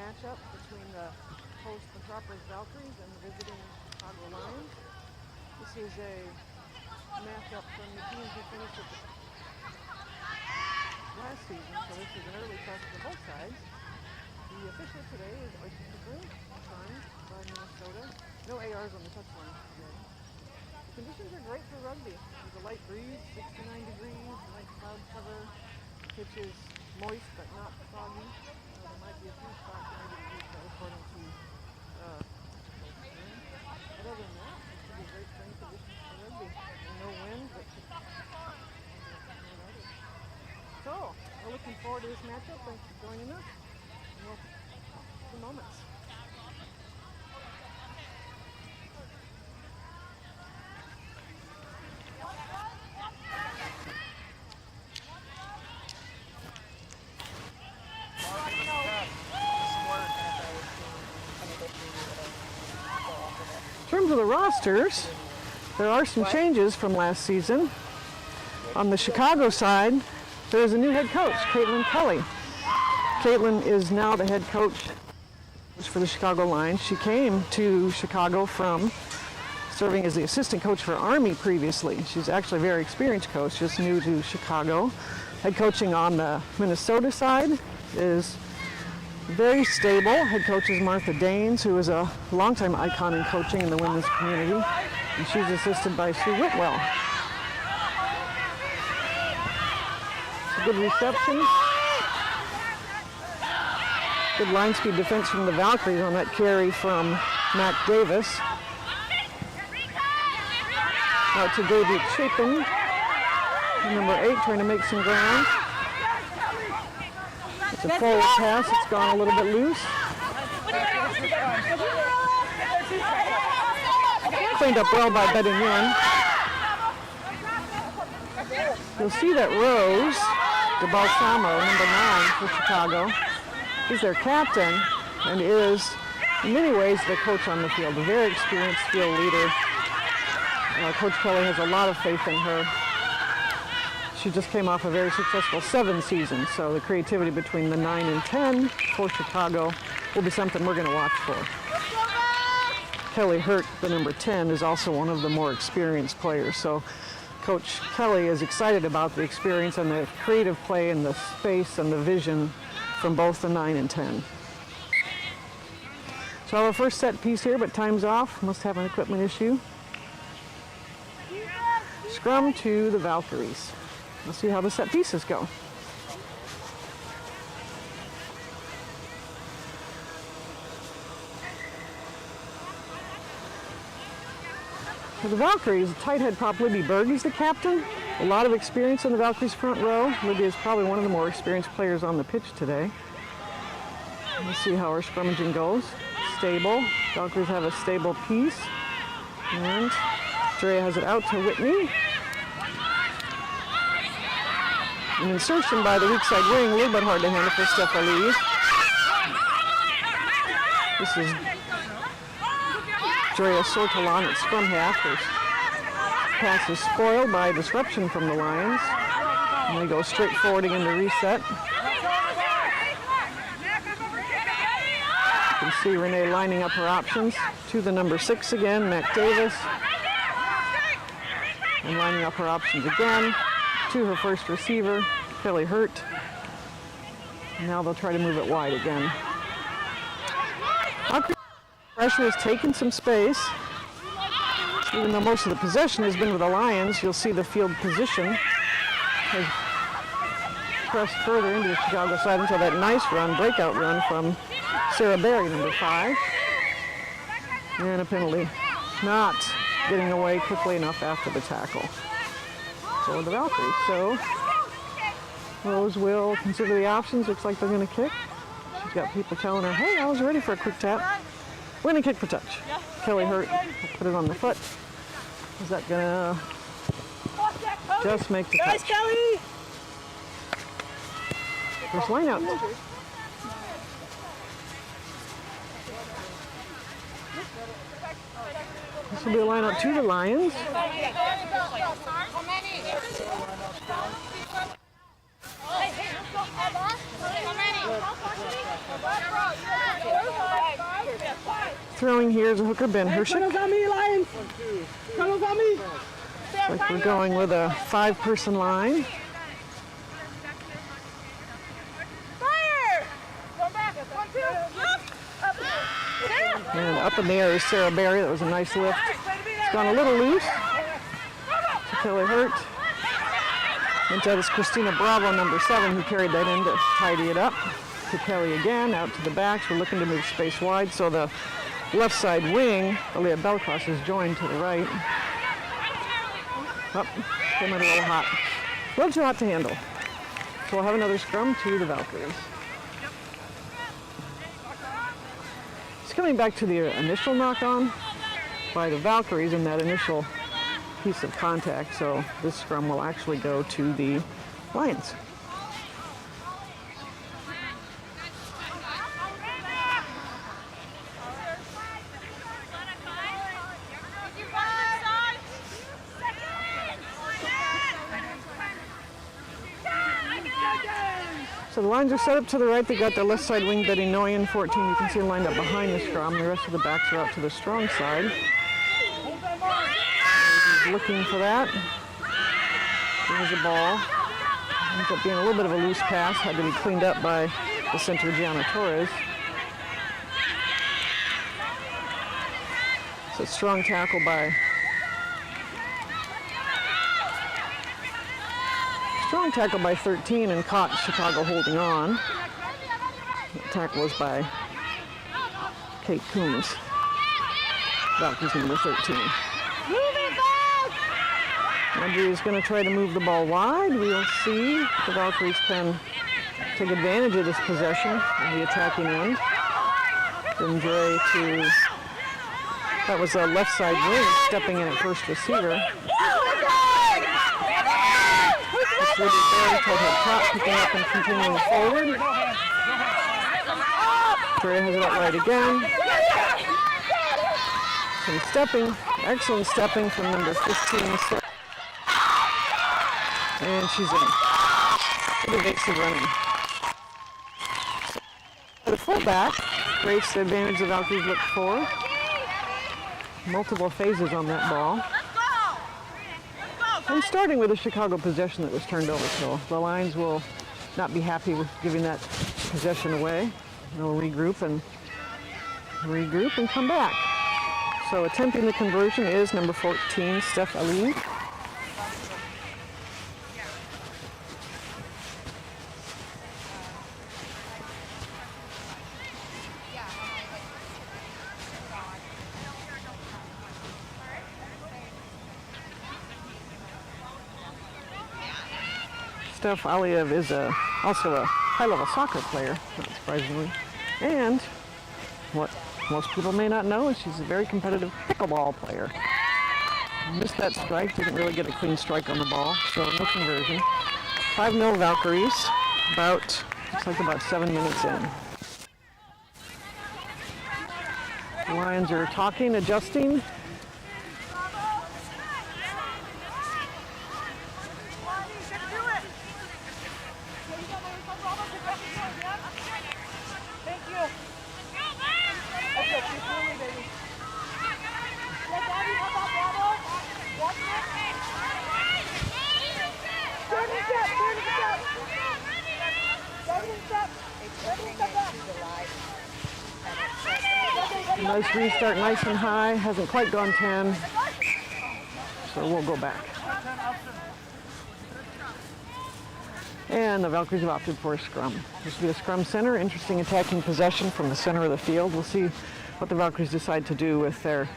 matchup between the host Metropolis Valkyries and the visiting Chicago Lions. This is a matchup from the teams who finished at the last season, so this is an early test for both sides. The official today is Oyster Pickering, signed by Minnesota. No ARs on the touchline today. The conditions are great for rugby. There's a light breeze, 69 degrees, light cloud cover. The pitch is moist but not foggy. There might be a few spots that maybe the week according to but other than that, it should be a great playing conditions for rugby. And no wind, but so, we're looking forward to this matchup. Thanks for joining us. And we'll see in moments. In terms of the rosters, there are some changes from last season. On the Chicago side, there is a new head coach, Caitlin Kelly. Caitlin is now the head coach for the Chicago Lions. She came to Chicago from serving as the assistant coach for Army previously. She's actually a very experienced coach, just new to Chicago. Head coaching on the Minnesota side is very stable. Head coach is Martha Daines, who is a longtime icon in coaching in the women's community. And she's assisted by Sue Whitwell. It's a good reception. Good line speed defense from the Valkyries on that carry from Mac Davis. Out to Davey Chapin. Number 8 trying to make some ground. It's a forward pass. It's gone a little bit loose. Cleaned up well by Betty Nguyen. You'll see that Rose DeBalsamo, number 9 for Chicago, is their captain and is, in many ways, the coach on the field. A very experienced field leader. Coach Kelly has a lot of faith in her. She just came off a very successful 7 seasons, so the creativity between the 9 and 10 for Chicago will be something we're going to watch for. Kelly Hurt, the number 10, is also one of the more experienced players, so Coach Kelly is excited about the experience and the creative play and the space and the vision from both the 9 and 10. So our first set piece here, but time's off. Must have an equipment issue. Scrum to the Valkyries. We'll see how the set pieces go. For the Valkyries, tight head prop Libby Berg is the captain. A lot of experience in the Valkyries front row. Libby is probably one of the more experienced players on the pitch today. Let's see how our scrummaging goes. Stable. Valkyries have a stable piece. And Drea has it out to Whitney. An insertion by the weak side wing, a little bit hard to handle for Steph Elise. This is Drea Sortolan at scrum half. Her pass is spoiled by disruption from the Lions. And they go straight forward again to reset. You can see Renee lining up her options to the number 6 again, Mac Davis. And lining up her options again to her first receiver, Kelly Hurt. Now they'll try to move it wide again. Pressure has taken some space. Even though most of the possession has been with the Lions, you'll see the field position has pressed further into the Chicago side until that nice run, breakout run from Sarah Berry, number 5. And a penalty. Not getting away quickly enough after the tackle. So the Valkyries. So Rose will consider the options. Looks like they're going to kick. She's got people telling her, hey, I was ready for a quick tap. We're going to kick for touch. Kelly Hurt will put it on the foot. Is that going to just make the touch? Kelly! First line out. This will be a line out to the Lions. Throwing here is a hooker, Ben Hershik. On me, Lions! Colors on me! Like we're going with a 5-person line. Fire! Come back. 1, 2, up. And up in the air is Sarah Berry. That was a nice lift. It's gone a little loose. To Kelly Hurt. And that is Christina Bravo, number 7, who carried that in to tidy it up. To Kelly again, out to the backs. We're looking to move space wide, so the left side wing, Aaliyah Belcross, is joined to the right. Up, came in a little hot. A little too hot to handle. So we'll have another scrum to the Valkyries. It's coming back to the initial knock-on by the Valkyries in that initial piece of contact, so this scrum will actually go to the Lions. So the lines are set up to the right. They got their left side wing, Betty Noyen, 14. You can see lined up behind the scrum. The rest of the backs are out to the strong side. He's looking for that. There's a ball. Ends up being a little bit of a loose pass. Had to be cleaned up by the center, Gianna Torres. So strong tackle by Strong tackle by 13 and caught Chicago holding on. The tackle was by Kate Coombs. Valkyries number 13. Andrea is going to try to move the ball wide. We'll see if the Valkyries can take advantage of this possession on the attacking end. Then Dre to, that was a left side wing stepping in at first receiver. It's really very tight head prop, picking up and continuing forward. Dre has it up right again. Some stepping, excellent stepping from number 15. And she's in. Good evasive running. The fullback creates the advantage the Valkyries look for. Multiple phases on that ball. And starting with a Chicago possession that was turned over, so the Lions will not be happy with giving that possession away. They'll regroup and come back. So attempting the conversion is number 14, Steph Ali. Steph Aliyev is also a high-level soccer player, not surprisingly. And what most people may not know is she's a very competitive pickleball player. Missed that strike, didn't really get a clean strike on the ball, so no conversion. 5-0 Valkyries, looks like about 7 minutes in. The Lions are talking, adjusting. Nice restart, nice and high. Hasn't quite gone 10, so we'll go back. And the Valkyries have opted for a scrum. This will be a scrum center. Interesting attacking possession from the center of the field. We'll see what the Valkyries decide to do with their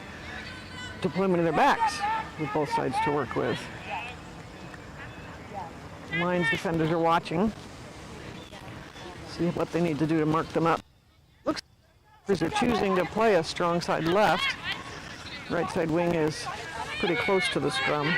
deployment of their backs, with both sides to work with. Lions defenders are watching. See what they need to do to mark them up. Looks like they're choosing to play a strong side left. Right side wing is pretty close to the scrum.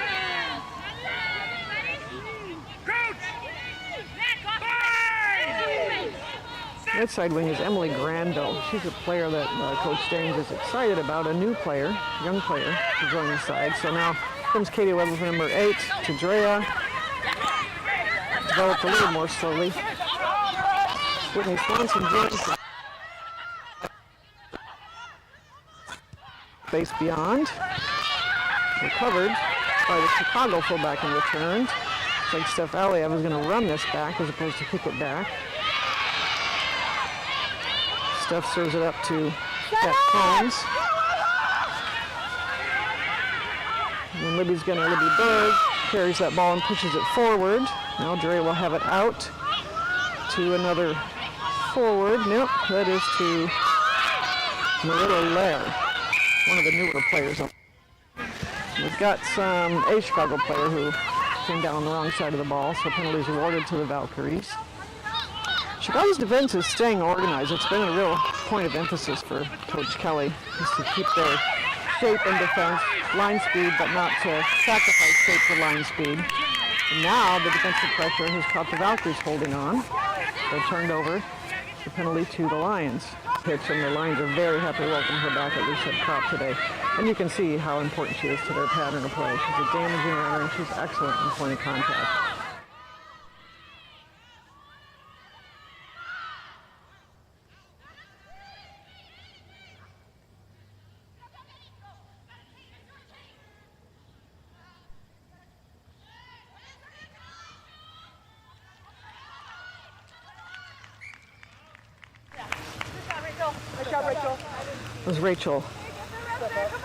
Right side wing is Emily Granville. She's a player that Coach Staines is excited about, a new player, young player, to join the side. So now comes Katie Weber for number 8 to Drea. Developed a little more slowly. Whitney Swanson joins. space beyond. Recovered by the Chicago fullback in return. Looks like Steph Aliev is going to run this back as opposed to kick it back. Steph serves it up to Beth Combs. And then Libby Berg carries that ball and pushes it forward. Now Dre will have it out to another forward. Nope, that is to Marilla Lair, one of the newer players. We've got a Chicago player who came down on the wrong side of the ball, so penalties awarded to the Valkyries. Chicago's defense is staying organized. It's been a real point of emphasis for Coach Kelly, is to keep their shape in defense, line speed, but not to sacrifice shape for line speed. And now the defensive pressure has caught the Valkyries holding on. They turned over the penalty to the Lions. Pitch, and the Lions are very happy to welcome her back at Lucette Crop today. And you can see how important she is to their pattern of play. She's a damaging runner, and she's excellent in point of contact. It was Rachel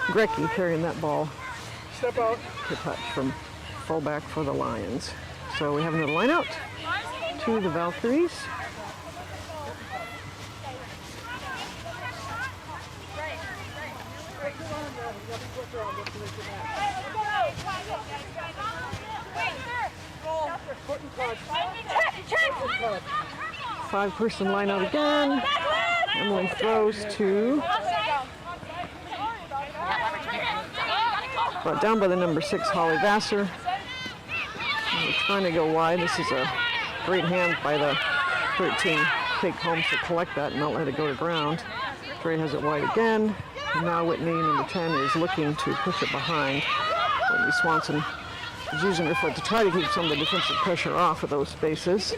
Grecky carrying that ball. Step out. To touch from fullback for the Lions. So we have another line out to the Valkyries. Five-person line out again. Emily throws to, brought down by the number 6, Holly Vassar. And we're trying to go wide. This is a great hand by the 13 Kate Combs to collect that and not let it go to ground. Dre has it wide again. And now Whitney, number 10, is looking to push it behind. Whitney Swanson is using her foot to try to keep some of the defensive pressure off of those spaces.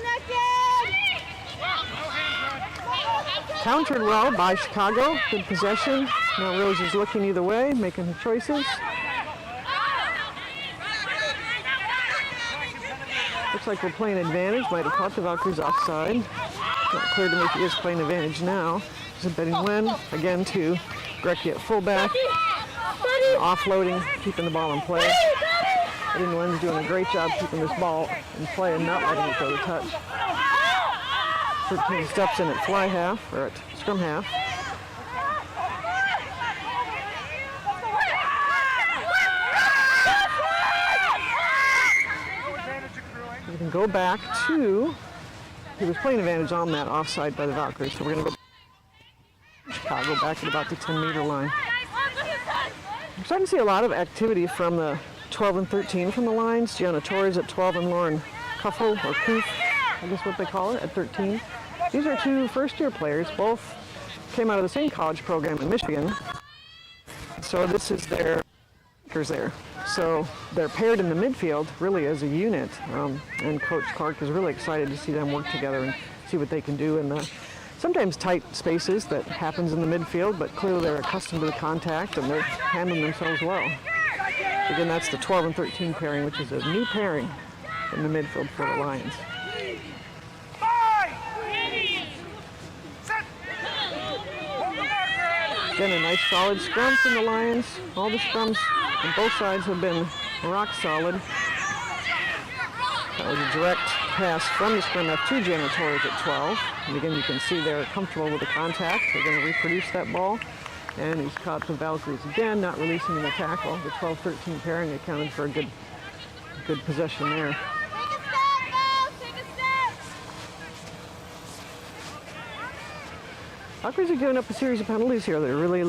Countered well by Chicago. Good possession. Now Rose is looking either way, making her choices. Looks like we're playing advantage. Might have caught the Valkyries offside. Not clear to me if he is playing advantage now. There's a betting win. Again to Grecky at fullback. Offloading, keeping the ball in play. Betting win's doing a great job keeping this ball in play and not letting it go to touch. 13 steps in at fly half, or at scrum half. We can go back to, he was playing advantage on that offside by the Valkyries, so we're going to go Chicago back at about the 10-meter line. I'm starting to see a lot of activity from the 12 and 13 from the lines. Gianna Torres at 12 and Lauren Kuffel, or Koof, I guess what they call it, at 13. These are two first-year players. Both came out of the same college program in Michigan. So this is their there. So they're paired in the midfield really as a unit. And Coach Clark is really excited to see them work together and see what they can do in the sometimes tight spaces that happens in the midfield, but clearly they're accustomed to the contact and they're handling themselves well. Again, that's the 12 and 13 pairing, which is a new pairing in the midfield for the Lions. Again, a nice solid scrum from the Lions. All the scrums on both sides have been rock solid. That was a direct pass from the scrum half to Gianna Torres at 12. And again, you can see they're comfortable with the contact. They're going to reproduce that ball. And he's caught the Valkyries again, not releasing the tackle. The 12-13 pairing accounted for a good possession there. Valkyries are giving up a series of penalties here. They're really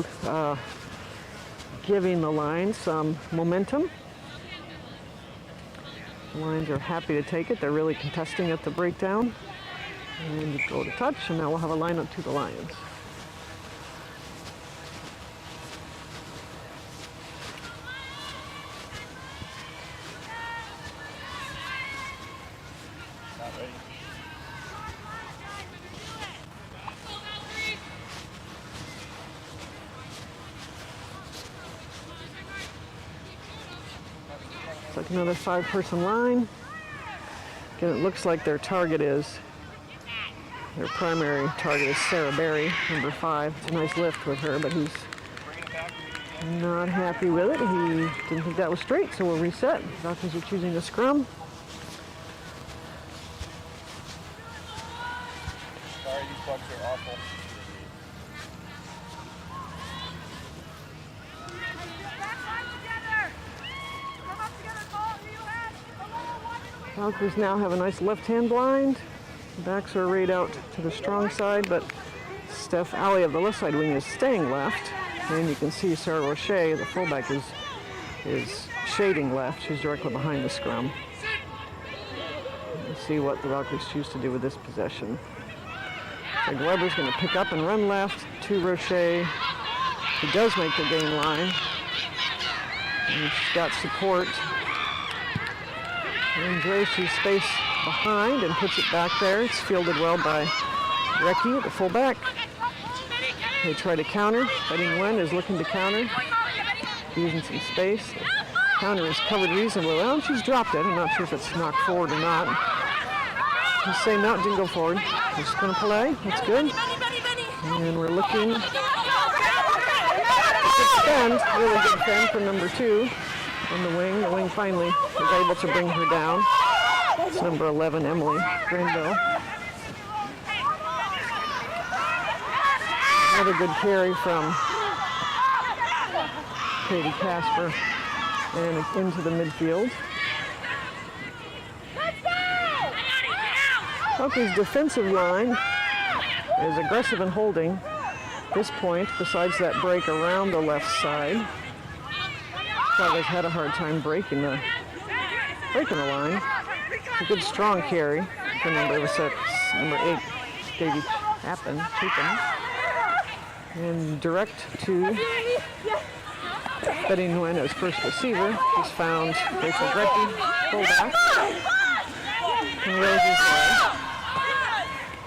giving the Lions some momentum. The Lions are happy to take it. They're really contesting at the breakdown. And you go to touch, and now we'll have a lineup to the Lions. like another 5-person line. Again, it looks like their primary target is Sarah Berry, number 5. It's a nice lift with her, but he's not happy with it. He didn't think that was straight, so we'll reset. Valkyries are choosing the scrum. Sorry, these bugs are awful. Valkyries now have a nice left-hand blind. The backs are arrayed out to the strong side, but Steph Alley of the left side wing is staying left. And you can see Sarah Roche, the fullback, is shading left. She's directly behind the scrum. Let's see what the Valkyries choose to do with this possession. So Weber's going to pick up and run left to Roche. He does make the gain line. And she's got support. And Dre sees space behind and puts it back there. It's fielded well by Recchi, the fullback. They try to counter. Betty Nguyen is looking to counter, using some space. The counter is covered reasonably well, and she's dropped it. I'm not sure if it's knocked forward or not. Just say no, it didn't go forward. We're just going to play. That's good. And we're looking. Good fend, really good fend for number 2 on the wing. The wing finally was able to bring her down. It's number 11, Emily Granville. Another good carry from Katie Casper and into the midfield. Valkyrie's defensive line is aggressive and holding this point, besides that break around the left side. Valkyries had a hard time breaking the line. A good strong carry for number 6, number 8, Davy Chapin. And direct to Betty Nguyen as first receiver. She's found Rachel Grecki, fullback. And Rosie's way.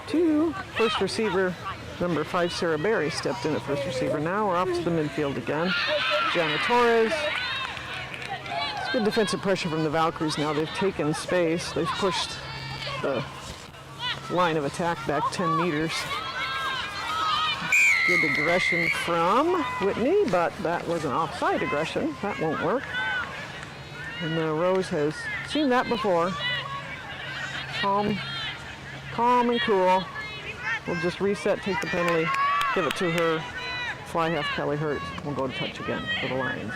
To first receiver, number 5, Sarah Berry, stepped in at first receiver. Now we're off to the midfield again. Gianna Torres. It's good defensive pressure from the Valkyries now. They've taken space. They've pushed the line of attack back 10 meters. Good aggression from Whitney, but that was an offside aggression. That won't work. And Rose has seen that before. Calm and cool. We'll just reset, take the penalty, give it to her. Fly half Kelly Hurt. We'll go to touch again for the Lions.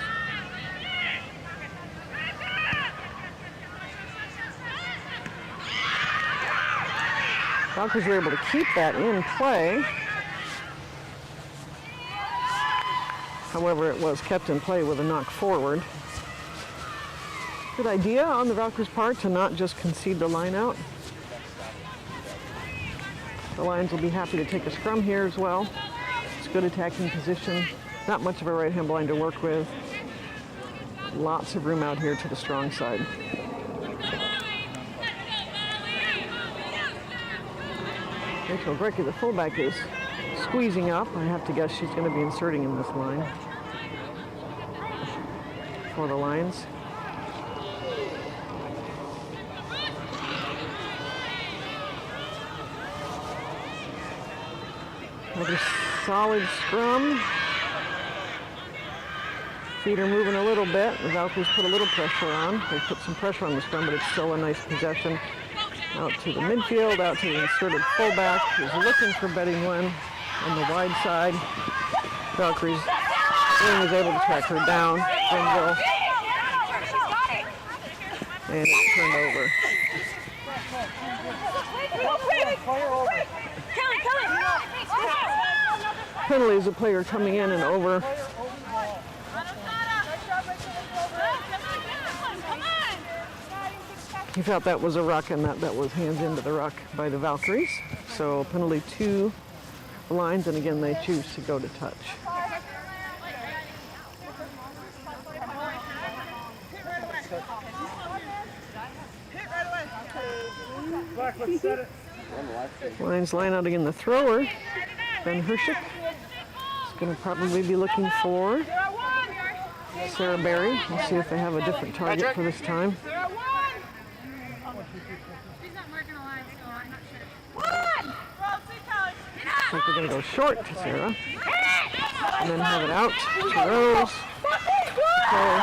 Valkyries were able to keep that in play. However, it was kept in play with a knock forward. Good idea on the Valkyries' part to not just concede the line out. The Lions will be happy to take a scrum here as well. It's good attacking position. Not much of a right-hand blind to work with. Lots of room out here to the strong side. Rachel Grecki, the fullback, is squeezing up. I have to guess she's going to be inserting in this line for the Lions. Another solid scrum. Feet are moving a little bit. The Valkyries put a little pressure on. They put some pressure on the scrum, but it's still a nice possession. Out to the midfield, out to the inserted fullback, who's looking for Betty Nguyen on the wide side. Valkyries was able to track her down. Grenville. And it's turned over. Penalty is a player coming in and over. He felt that was a ruck, and that was hands into the ruck by the Valkyries. So penalty to the Lions, and again they choose to go to touch. Lions line out again, the thrower, Ben Hershik, is going to probably be looking for Sarah Berry. We'll see if they have a different target for this time. She's not marking a line, so I'm not sure. One! Well, see, Kelly. I think we're going to go short to Sarah. And then have it out to Rose. Okay.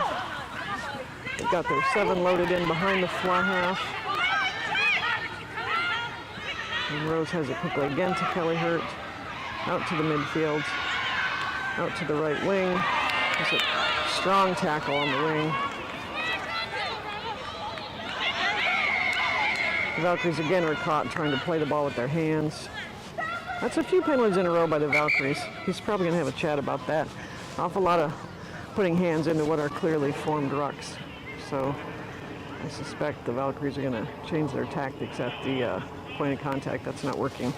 They've got their 7 loaded in behind the fly half. And Rose has it quickly again to Kelly Hurt. Out to the midfield. Out to the right wing. There's a strong tackle on the wing. The Valkyries again are caught trying to play the ball with their hands. That's a few penalties in a row by the Valkyries. He's probably going to have a chat about that. Awful lot of putting hands into what are clearly formed rucks. So I suspect the Valkyries are going to change their tactics at the point of contact. That's not working.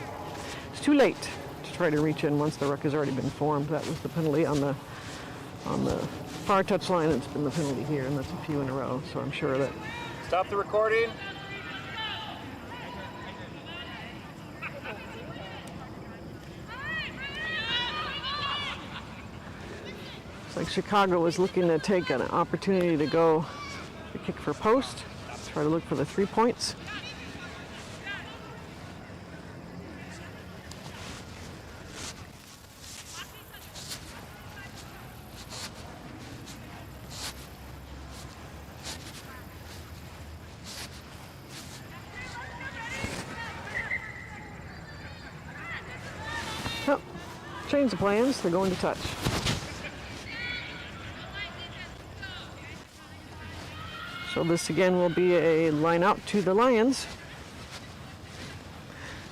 It's too late to try to reach in once the ruck has already been formed. That was the penalty on the far touch line. It's been the penalty here, and that's a few in a row. So I'm sure that. Stop the recording. Looks like Chicago is looking to take an opportunity to go to kick for post, try to look for the 3 points. Oh, change the plans, they're going to touch. So this again will be a line out to the Lions.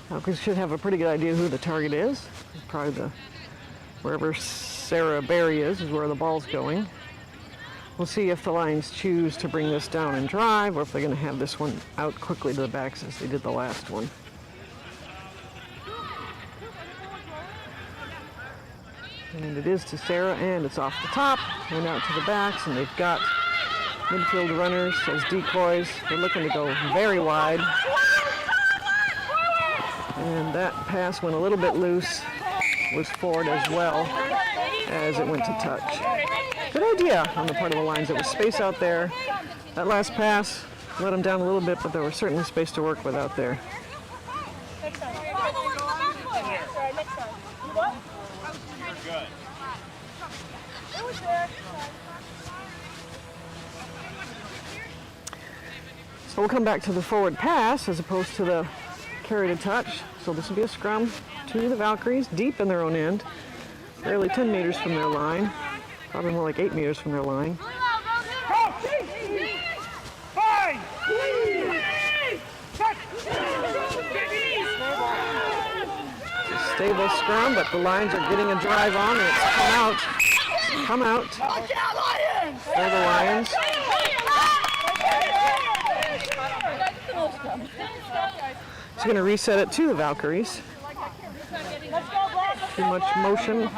Falcons should have a pretty good idea who the target is. Probably wherever Sarah Berry is where the ball's going. We'll see if the Lions choose to bring this down and drive, or if they're going to have this one out quickly to the backs as they did the last one. And it is to Sarah, and it's off the top and out to the backs, and they've got midfield runners as decoys. They're looking to go very wide. And that pass went a little bit loose, was forward as well as it went to touch. Good idea on the part of the Lions. There was space out there. That last pass let them down a little bit, but there was certainly space to work with out there. So we'll come back to the forward pass as opposed to the carry to touch. So this will be a scrum to the Valkyries, deep in their own end, barely 10 meters from their line, probably more like 8 meters from their line. It's a stable scrum, but the Lions are getting a drive on, and it's come out for the Lions. He's going to reset it to the Valkyries. Too much motion.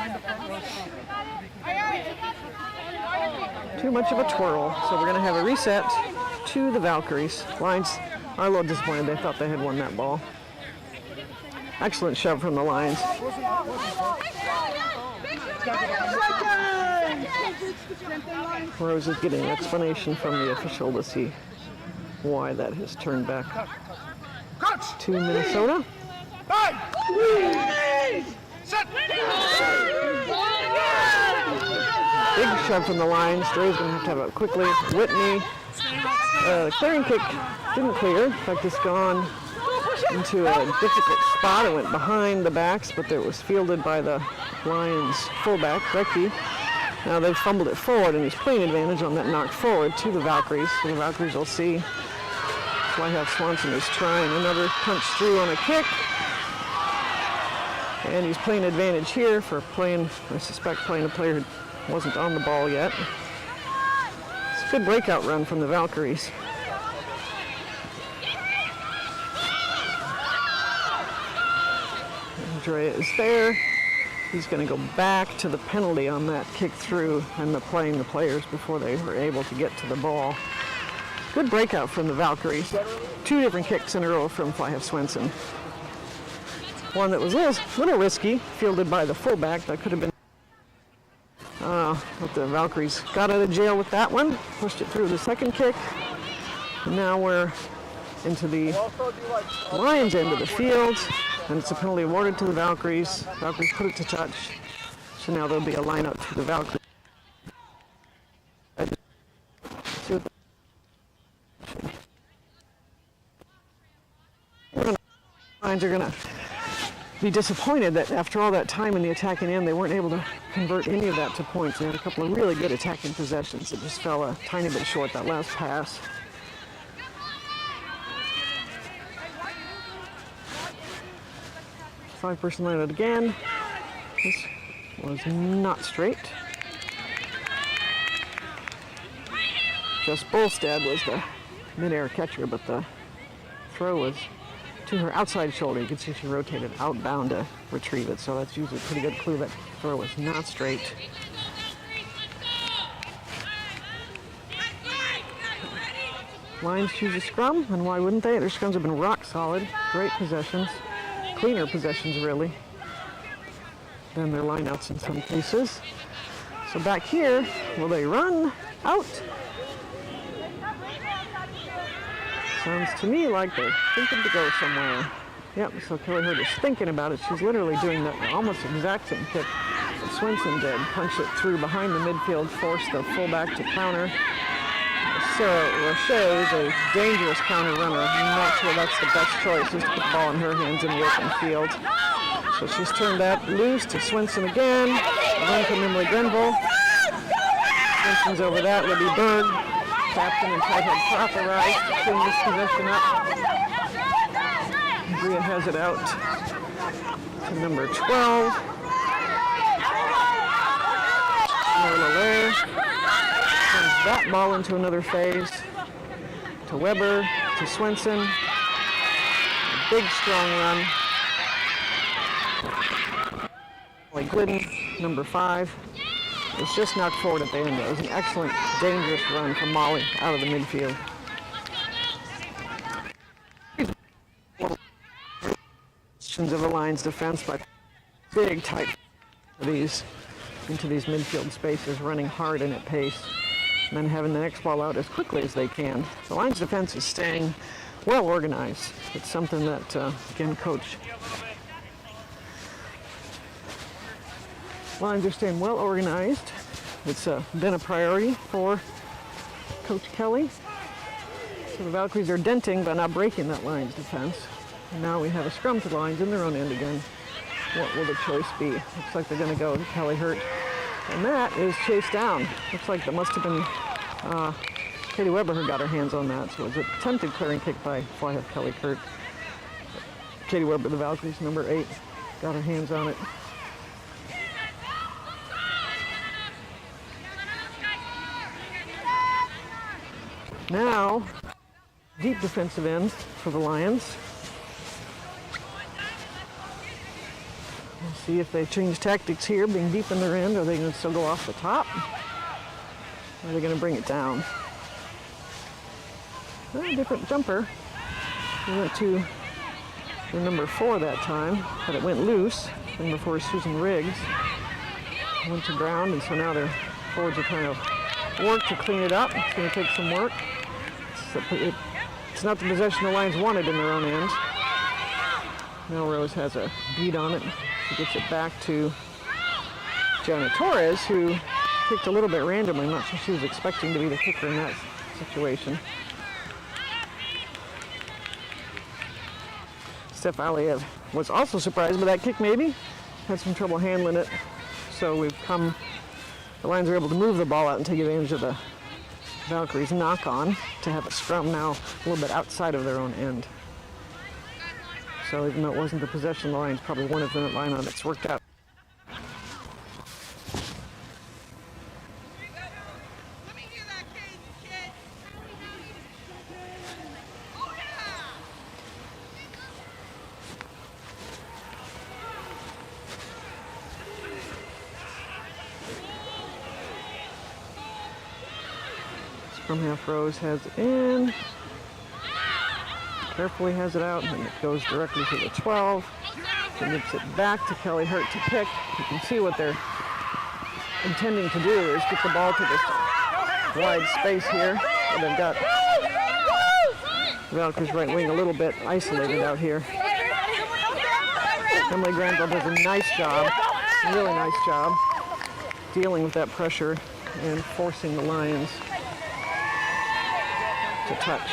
Too much of a twirl. So we're going to have a reset to the Valkyries. Lions are a little disappointed. They thought they had won that ball. Excellent shove from the Lions. Rose is getting an explanation from the official to see why that has turned back to Minnesota. Big shove from the Lions. Dre's going to have it quickly. Whitney, the clearing kick didn't clear. In fact, it's gone into a difficult spot. It went behind the backs, but it was fielded by the Lions fullback, Recchi. Now they've fumbled it forward, and he's playing advantage on that knock forward to the Valkyries. So the Valkyries will see. Flyhalf Swanson is trying another punch through on a kick. And he's playing advantage here for playing, I suspect, playing a player who wasn't on the ball yet. It's a good breakout run from the Valkyries. Andrea is there. He's going to go back to the penalty on that kick through and playing the players before they were able to get to the ball. Good breakout from the Valkyries. 2 different kicks in a row from Flyhalf Swanson. One that was a little risky, fielded by the fullback. That could have been But the Valkyries got out of jail with that one, pushed it through the second kick. And now we're into the Lions end of the field, and it's a penalty awarded to the Valkyries. Valkyries put it to touch, so now there'll be a line out to the Valkyries. See what the Lions are gonna be disappointed that after all that time in the attacking end, they weren't able to convert any of that to points. They had a couple of really good attacking possessions that just fell a tiny bit short that last pass. Five-person line out again. This was not straight. Jess Bolstad was the mid-air catcher, but the throw was to her outside shoulder. You can see she rotated outbound to retrieve it, so that's usually a pretty good clue that throw was not straight. Lions choose a scrum, and why wouldn't they? Their scrums have been rock solid, great possessions, cleaner possessions really than their lineouts in some cases. So back here, will they run out? Sounds to me like they're thinking to go somewhere. Yep, so Kelly Hurt is thinking about it. She's literally doing the almost exact same kick that Swenson did. Punch it through behind the midfield, force the fullback to counter. Sarah Roche is a dangerous counter runner. I'm not sure that's the best choice, is to put the ball in her hands in the open field. So she's turned that loose to Swenson again. Run from Emily Grenville. Swenson's over that. Libby Berg, captain and tight head authorized to clean this possession up. Bria has it out to number 12. Marla Lair sends that ball into another phase. To Weber, to Swenson. A big, strong run. Glidden, number 5. It's just knocked forward at the end. It was an excellent, dangerous run from Molly out of the midfield. Of the Lions defense, but big tight these into these midfield spaces, running hard and at pace, and then having the next ball out as quickly as they can. The Lions defense is staying well organized. It's something that, again, Coach Lions are staying well organized. It's been a priority for Coach Kelly. So the Valkyries are denting but not breaking that Lions defense. And now we have a scrum to the Lions in their own end again. What will the choice be? Looks like they're going to go to Kelly Hurt. And that is chased down. Looks like that must have been Katie Weber who got her hands on that. So it was an attempted clearing kick by fly-half Kelly Hurt. Katie Weber, the Valkyries, number 8, got her hands on it. Now, deep defensive end for the Lions. We'll see if they change tactics here, being deep in their end. Are they going to still go off the top? Or are they going to bring it down? A different jumper. We went to the number 4 that time, but it went loose. Number 4 is Susan Riggs. Went to ground, and so now their forwards are trying to work to clean it up. It's going to take some work. It's not the possession the Lions wanted in their own end. Melrose has a beat on it. She gets it back to Jenna Torres, who kicked a little bit randomly. I'm not sure she was expecting to be the kicker in that situation. Steph Aliev was also surprised by that kick, maybe. Had some trouble handling it. So the Lions are able to move the ball out and take advantage of the Valkyries knock on to have a scrum now a little bit outside of their own end. So even though it wasn't the possession, the Lions probably wanted them at line on. It's worked out. Scrum half Rose has it in. Carefully has it out, and it goes directly to the 12. She nips it back to Kelly Hurt to pick. You can see what they're intending to do is get the ball to this wide space here. And they've got Valkyries right wing a little bit isolated out here. Emily Granville does a nice job, really nice job, dealing with that pressure and forcing the Lions to touch.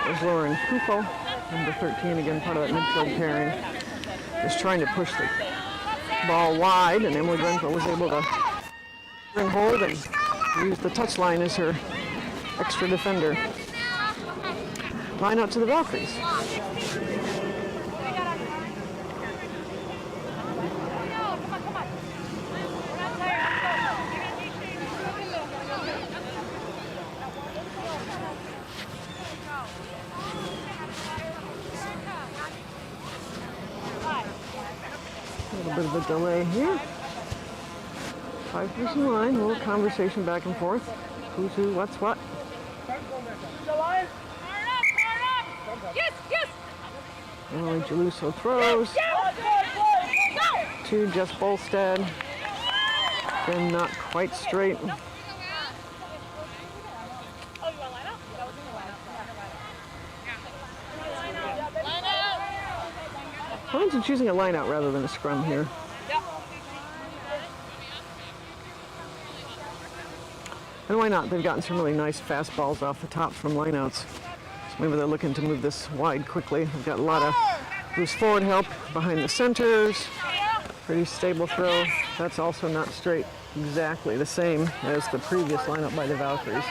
There's Lauren Kufel, number 13, again part of that midfield pairing, just trying to push the ball wide, and Emily Granville was able to bring hold and use the touch line as her extra defender. Line out to the Valkyries. A little bit of a delay here. 5-person line, a little conversation back and forth. Who's who, what's what. Emily Geluso throws to Jess Bolstad. Then not quite straight. Lions are choosing a line out rather than a scrum here. And why not? They've gotten some really nice fast balls off the top from lineouts. So maybe they're looking to move this wide quickly. They've got a lot of loose forward help behind the centers. Pretty stable throw. That's also not straight. Exactly the same as the previous lineup by the Valkyries.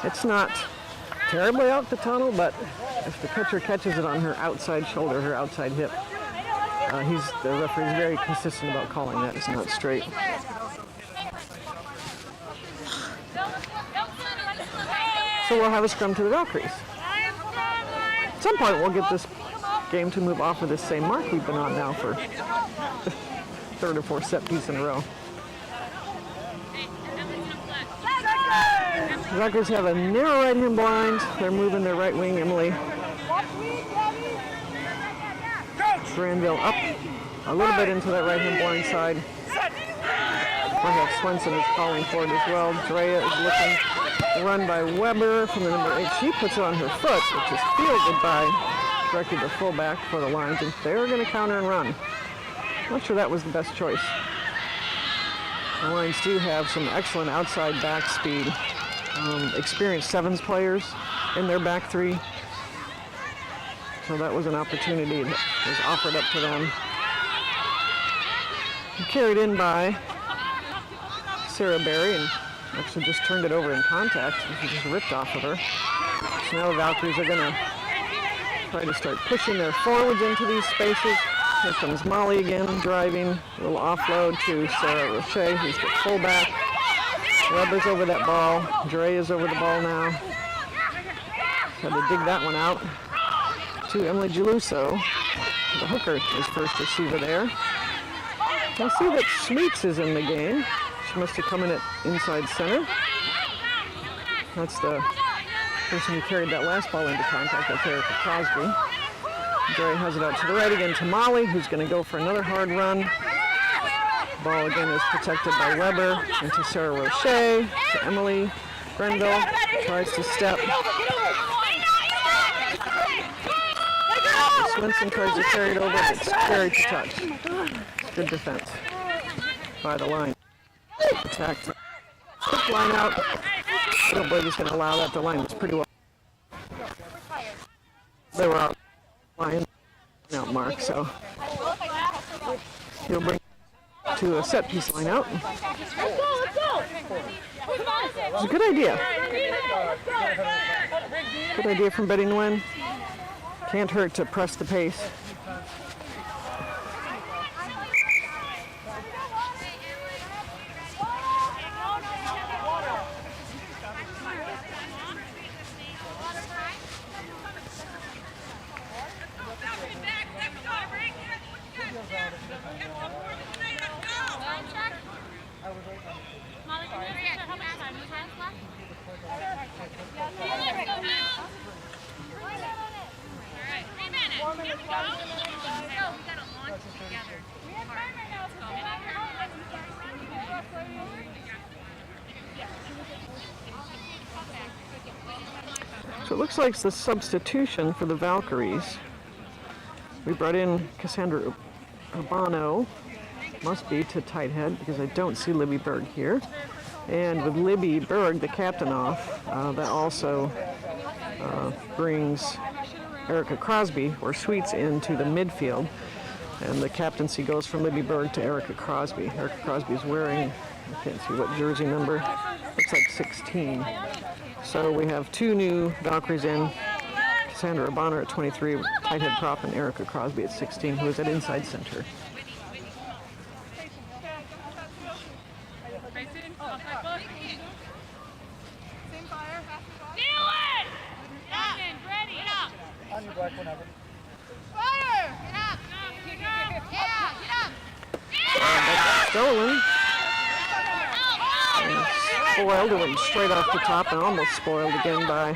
It's not terribly out the tunnel, but if the catcher catches it on her outside shoulder, her outside hip, the referee's very consistent about calling that. It's not straight. So we'll have a scrum to the Valkyries. At some point we'll get this game to move off of this same mark we've been on now for the third or fourth set piece in a row. The Valkyries have a narrow right hand blind. They're moving their right wing, Emily Granville up a little bit into that right hand blind side. I have Swenson is calling for it as well. Drea is looking. Run by Weber from the number 8. She puts it on her foot, which is fielded by directed the fullback for the Lions, and they were going to counter and run. Not sure that was the best choice. The Lions do have some excellent outside back speed. Experienced sevens players in their back three. So that was an opportunity that was offered up to them. Carried in by Sarah Berry, and actually just turned it over in contact. She just ripped off of her. So now the Valkyries are going to try to start pushing their forwards into these spaces. Here comes Molly again, driving. A little offload to Sarah Roche, who's the fullback. Weber's over that ball. Dre is over the ball now. Had to dig that one out. To Emily Geluso. The hooker is first receiver there. I see that Sweets is in the game. She must have come in at inside center. That's the person who carried that last ball into contact. That's Erica Crosby. Dre has it out to the right again to Molly, who's going to go for another hard run. Ball again is protected by Weber. And to Sarah Roche, to Emily Grenville. Tries to step. Swenson tries to carry it over, but it's carried to touch. Good defense by the line. Attack. Quick line out. I don't believe he's going to allow that. The line was pretty well. They were out line out mark, so he'll bring to a set piece line out. It's a good idea. Good idea from Betty Nguyen. Can't hurt to press the pace. All right, 3 minutes. Here we go. So it looks like it's the substitution for the Valkyries. We brought in Cassandra Urbano, must be to tight head because I don't see Libby Berg here. And with Libby Berg, the captain, off, that also brings Erica Crosby, or Sweets, into the midfield. And the captaincy goes from Libby Berg to Erica Crosby. Erica Crosby is wearing, I can't see what jersey number, looks like 16. So we have two new Valkyries in, Cassandra Urbano at 23, tight head prop, and Erica Crosby at 16, who is at inside center. On your black whenever. Stolen. And spoiled. It went straight off the top and almost spoiled again by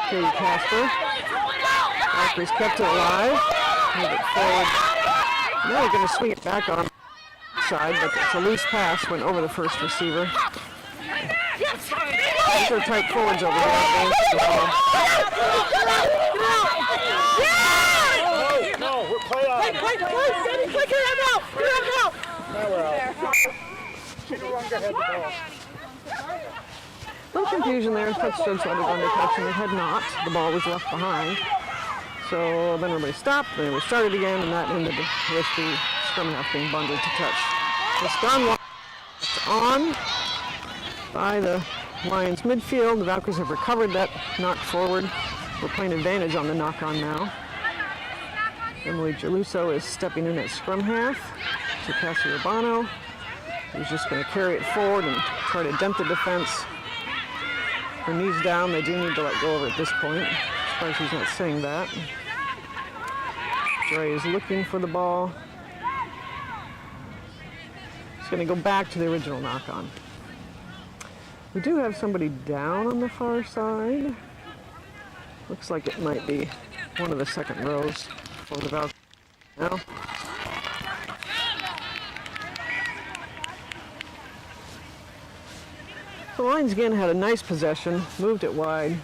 Katie Casper. Valkyries kept it alive. Move it forward. Now they're going to swing it back on the side, but it's a loose pass. Went over the first receiver. These are tight forwards over here. No, we're play on. Play, get him out! Now we're out. Should have run ahead the ball. Little confusion there. Touchstones let it under touch, and it had not. The ball was left behind. So then everybody stopped, then we started again, and that ended with the scrum half being bundled to touch. It's gone on by the Lions midfield. The Valkyries have recovered that knock forward. We're playing advantage on the knock on now. Emily Geluso is stepping in at scrum half to Cassie Urbano, who's just going to carry it forward and try to dent the defense. Her knees down, they do need to let go of her at this point. I'm surprised she's not saying that. Dre is looking for the ball. It's going to go back to the original knock on. We do have somebody down on the far side. Looks like it might be one of the second rows for the Valkyries now. The Lions again had a nice possession, moved it wide.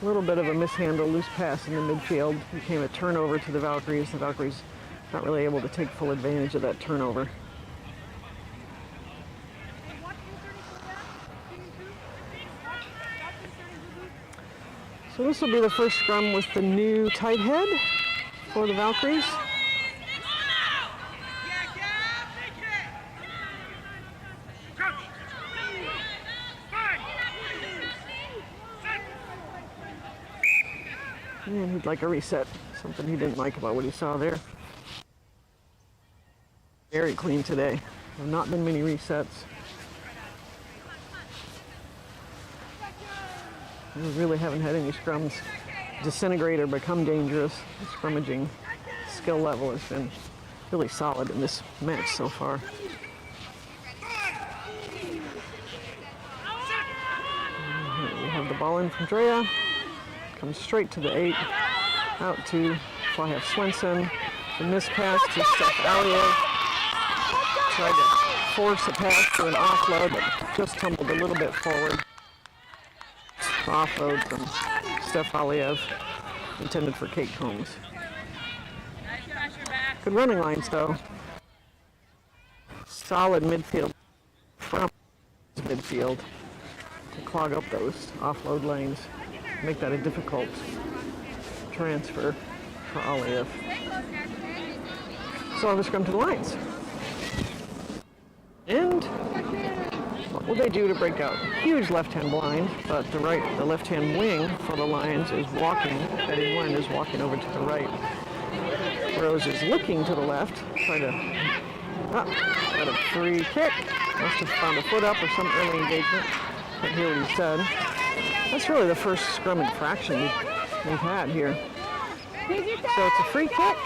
A little bit of a mishandle, loose pass in the midfield. Became a turnover to the Valkyries. The Valkyries not really able to take full advantage of that turnover. So this will be the first scrum with the new tight head for the Valkyries. And he'd like a reset. Something he didn't like about what he saw there. Very clean today. There have not been many resets. We really haven't had any scrums disintegrate or become dangerous. The scrummaging skill level has been really solid in this match so far. We have the ball in from Drea. Comes straight to the 8. Out to fly half Swenson. The missed pass to Steph Aliev. Tried to force a pass to an offload, but just tumbled a little bit forward. Offload from Steph Aliev, intended for Kate Combs. Good running lines, though. Solid midfield from midfield to clog up those offload lanes, make that a difficult transfer for Aliev. So I'll just scrum to the lines. And what will they do to break out? Huge left-hand blind, but the left-hand wing for the Lions is walking. Betty Nguyen is walking over to the right. Rose is looking to the left, got a free kick. Must have found a foot up or some early engagement. Can't hear what he said. That's really the first scrum infraction we've had here. So it's a free kick.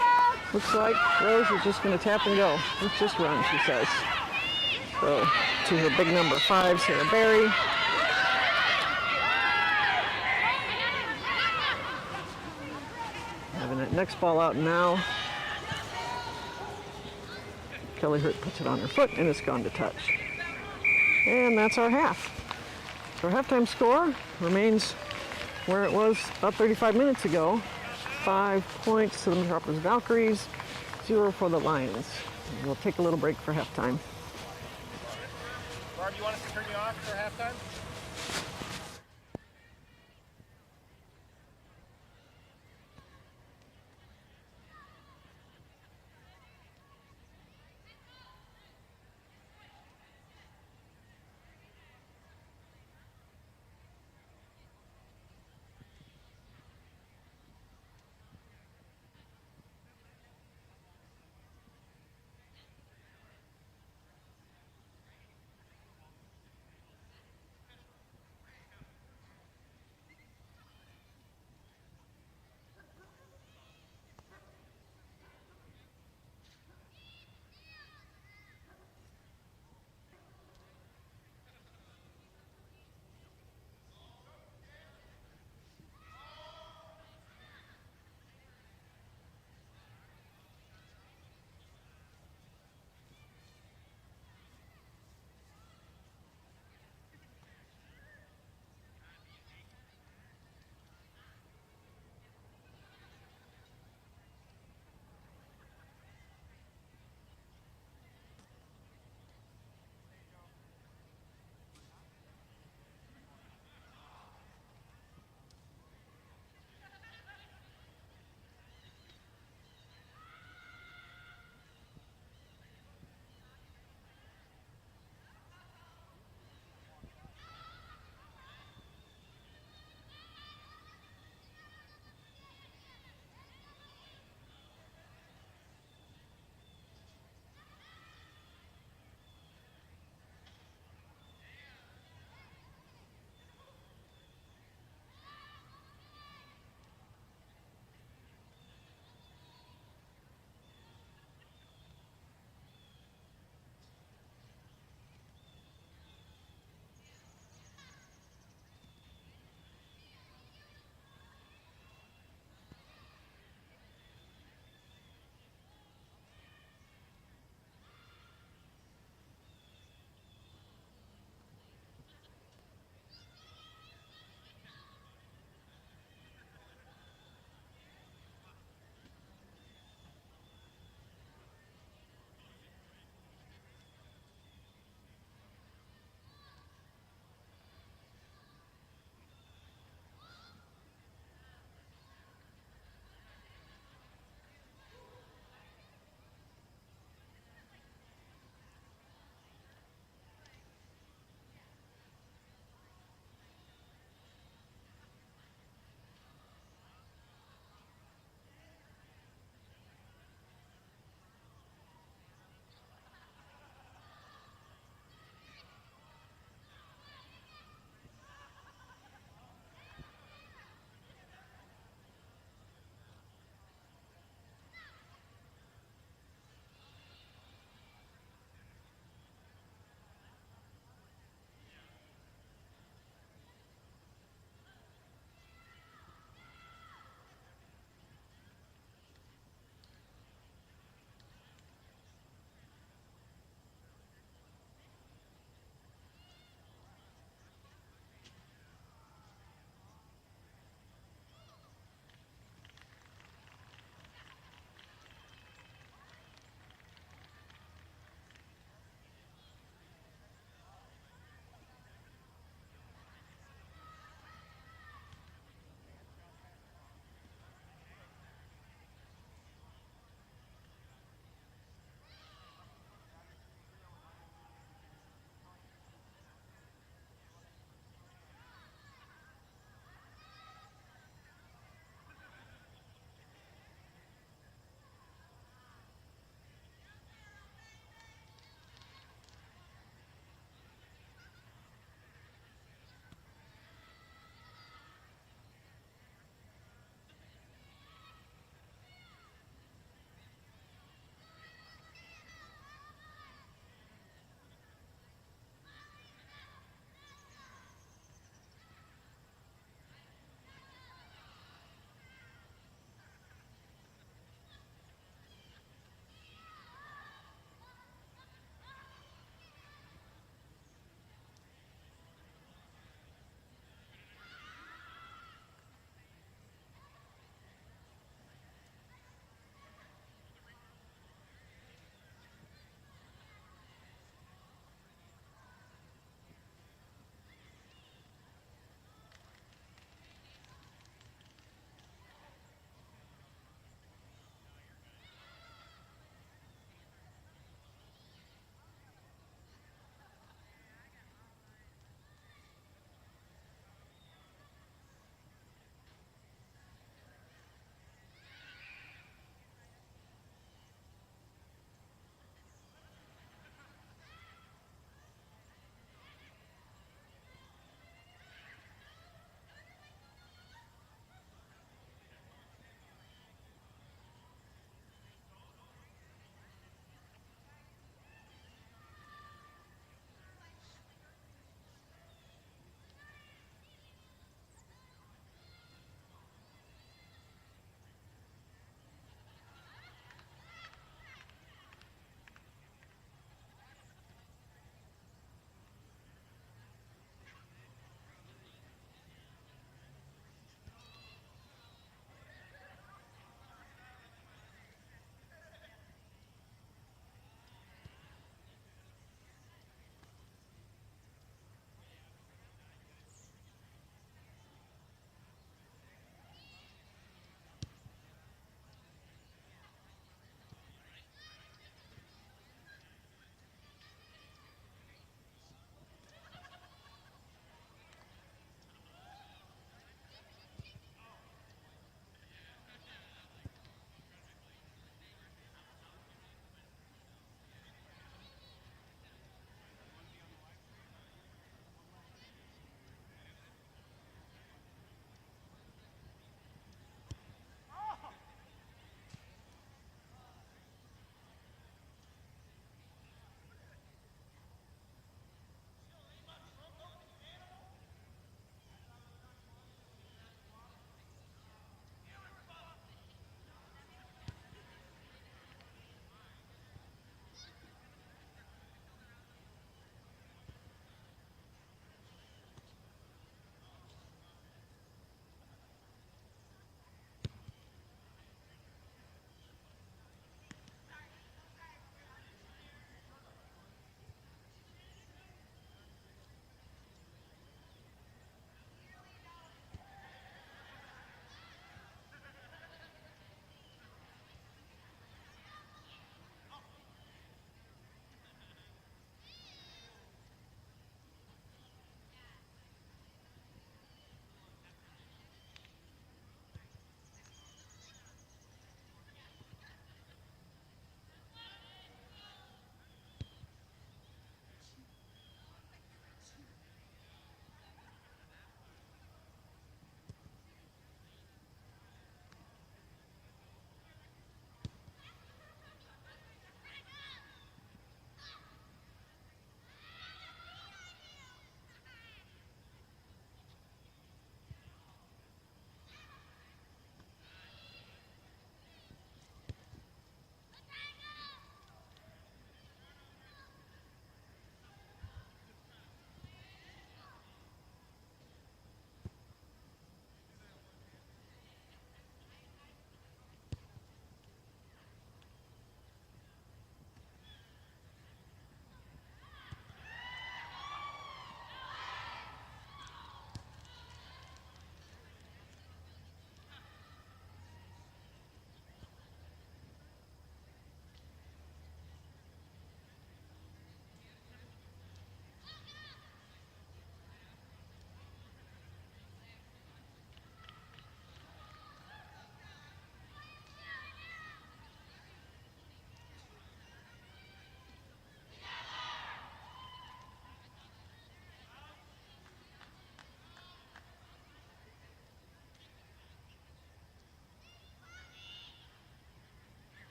Looks like Rose is just going to tap and go. Let's just run, she says. So to her big number 5, Sarah Berry. Having that next ball out now. Kelly Hurt puts it on her foot and it's gone to touch. And that's our half. So our halftime score remains where it was about 35 minutes ago. 5 points to the Metropolis Valkyries, 0 for the Lions. We'll take a little break for halftime. Barb, you want us to turn you off for halftime?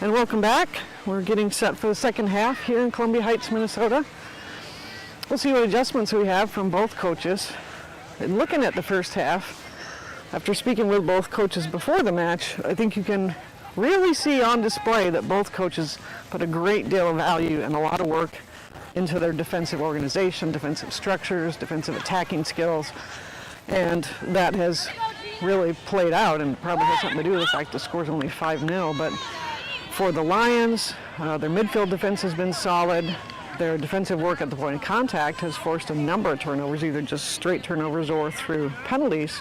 And welcome back. We're getting set for the second half here in Columbia Heights, Minnesota. We'll see what adjustments we have from both coaches. And looking at the first half, after speaking with both coaches before the match, I think you can really see on display that both coaches put a great deal of value and a lot of work into their defensive organization, defensive structures, defensive attacking skills. And that has really played out, and probably has something to do with the fact the score's only 5-0. But for the Lions, their midfield defense has been solid. Their defensive work at the point of contact has forced a number of turnovers, either just straight turnovers or through penalties.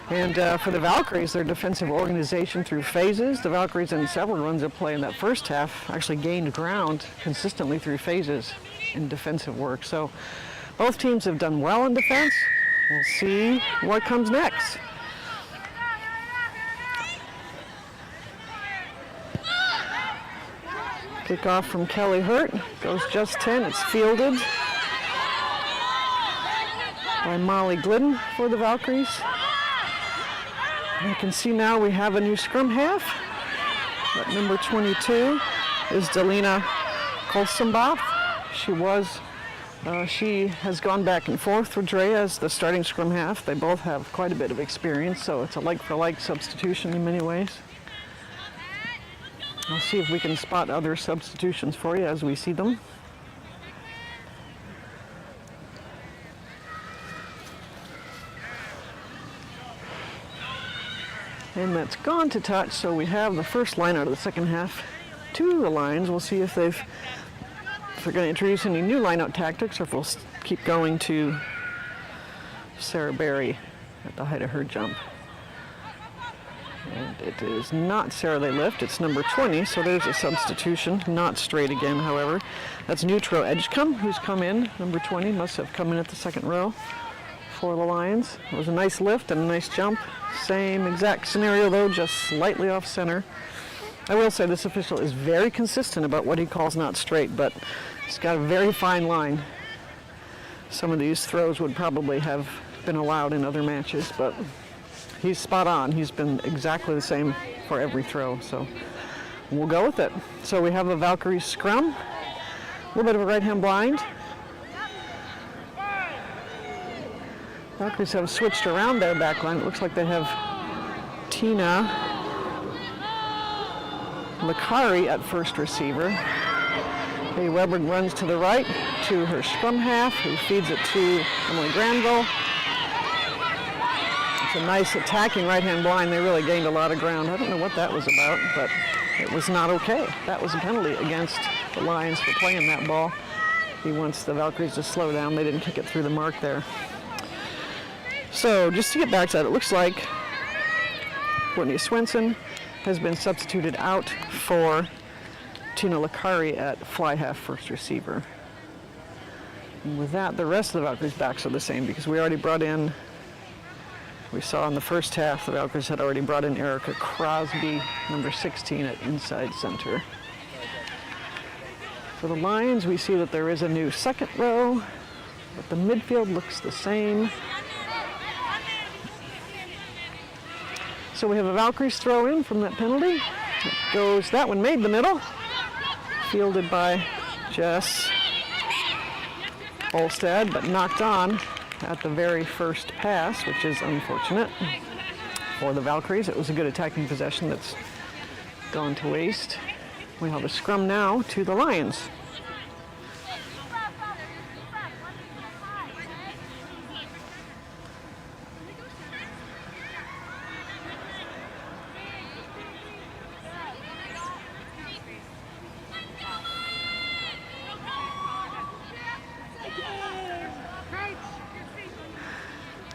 And for the Valkyries, their defensive organization through phases, the Valkyries in several runs of play in that first half actually gained ground consistently through phases in defensive work. So both teams have done well in defense. We'll see what comes next. Kickoff from Kelly Hurt, goes just 10, it's fielded by Molly Glidden for the Valkyries. And you can see now we have a new scrum half. At number 22 is Delina Kolsenboff. She has gone back and forth with Drea as the starting scrum half. They both have quite a bit of experience, so it's a like-for-like substitution in many ways. I'll see if we can spot other substitutions for you as we see them. And that's gone to touch, so we have the first line out of the second half to the Lions. We'll see if they're going to introduce any new line-out tactics, or if we'll keep going to Sarah Berry at the height of her jump. And it is not Sarah they lift, it's number 20, so there's a substitution. Not straight again, however. That's Neutro Edgecombe, who's come in. Number 20 must have come in at the second row for the Lions. It was a nice lift and a nice jump. Same exact scenario, though, just slightly off center. I will say this official is very consistent about what he calls not straight, but he's got a very fine line. Some of these throws would probably have been allowed in other matches, but he's spot on. He's been exactly the same for every throw, so we'll go with it. So we have a Valkyrie scrum, a little bit of a right-hand blind. Valkyries have switched around their back line. It looks like they have Tina Lakari at first receiver. Kay Weber runs to the right to her scrum half, who feeds it to Emily Granville. It's a nice attacking right-hand blind. They really gained a lot of ground. I don't know what that was about, but it was not okay. That was a penalty against the Lions for playing that ball. He wants the Valkyries to slow down. They didn't kick it through the mark there. So just to get back to that, it looks like Whitney Swenson has been substituted out for Tina Lakari at fly half first receiver. And with that, the rest of the Valkyries' backs are the same, because we already brought in, we saw in the first half, the Valkyries had already brought in Erica Crosby, number 16 at inside center. For the Lions, we see that there is a new second row, but the midfield looks the same. So we have a Valkyries throw in from that penalty. It goes, that one made the middle. Fielded by Jess Olstad, but knocked on at the very first pass, which is unfortunate for the Valkyries. It was a good attacking possession that's gone to waste. We have a scrum now to the Lions.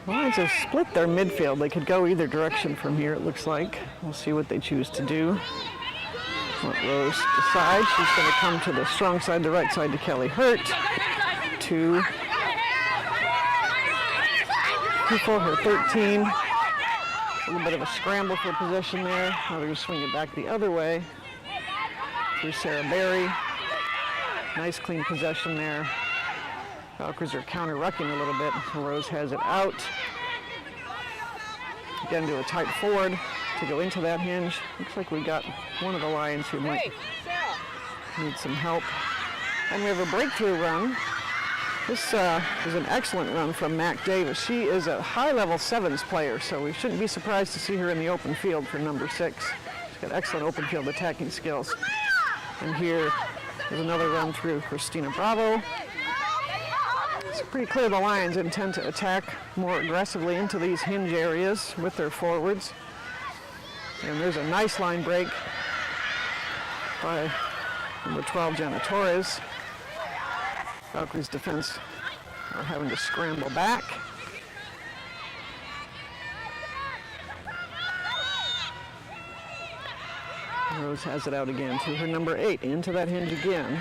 Lions have split their midfield. They could go either direction from here, it looks like. We'll see what they choose to do. What Rose decides. She's going to come to the strong side, the right side to Kelly Hurt. Two for her 13. A little bit of a scramble for possession there. Now they're going to swing it back the other way through Sarah Berry. Nice clean possession there. Valkyries are counter-rucking a little bit. Rose has it out. Again to a tight forward to go into that hinge. Looks like we got one of the Lions who might need some help. And we have a breakthrough run. This is an excellent run from Mac Davis. She is a high-level sevens player, so we shouldn't be surprised to see her in the open field for number 6. She's got excellent open field attacking skills. And here is another run through Christina Bravo. It's pretty clear the Lions intend to attack more aggressively into these hinge areas with their forwards. And there's a nice line break by number 12, Jenna Torres. Valkyries defense are having to scramble back. Rose has it out again to her number 8, into that hinge again.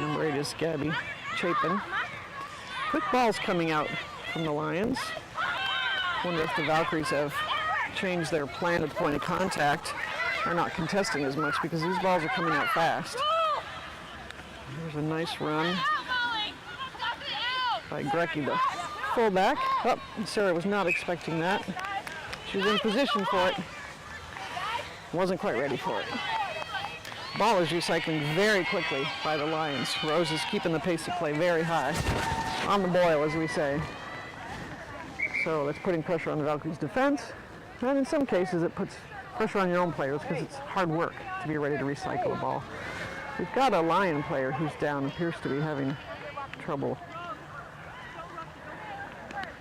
Number 8 is Gabby Chapin. Quick balls coming out from the Lions. Wonder if the Valkyries have changed their plan at the point of contact. They're not contesting as much because these balls are coming out fast. There's a nice run by Grecky, the fullback. Oh, Sarah was not expecting that. She was in position for it. Wasn't quite ready for it. Ball is recycling very quickly by the Lions. Rose is keeping the pace of play very high. On the boil, as we say. So that's putting pressure on the Valkyries' defense. And in some cases, it puts pressure on your own players because it's hard work to be ready to recycle a ball. We've got a Lion player who's down, appears to be having trouble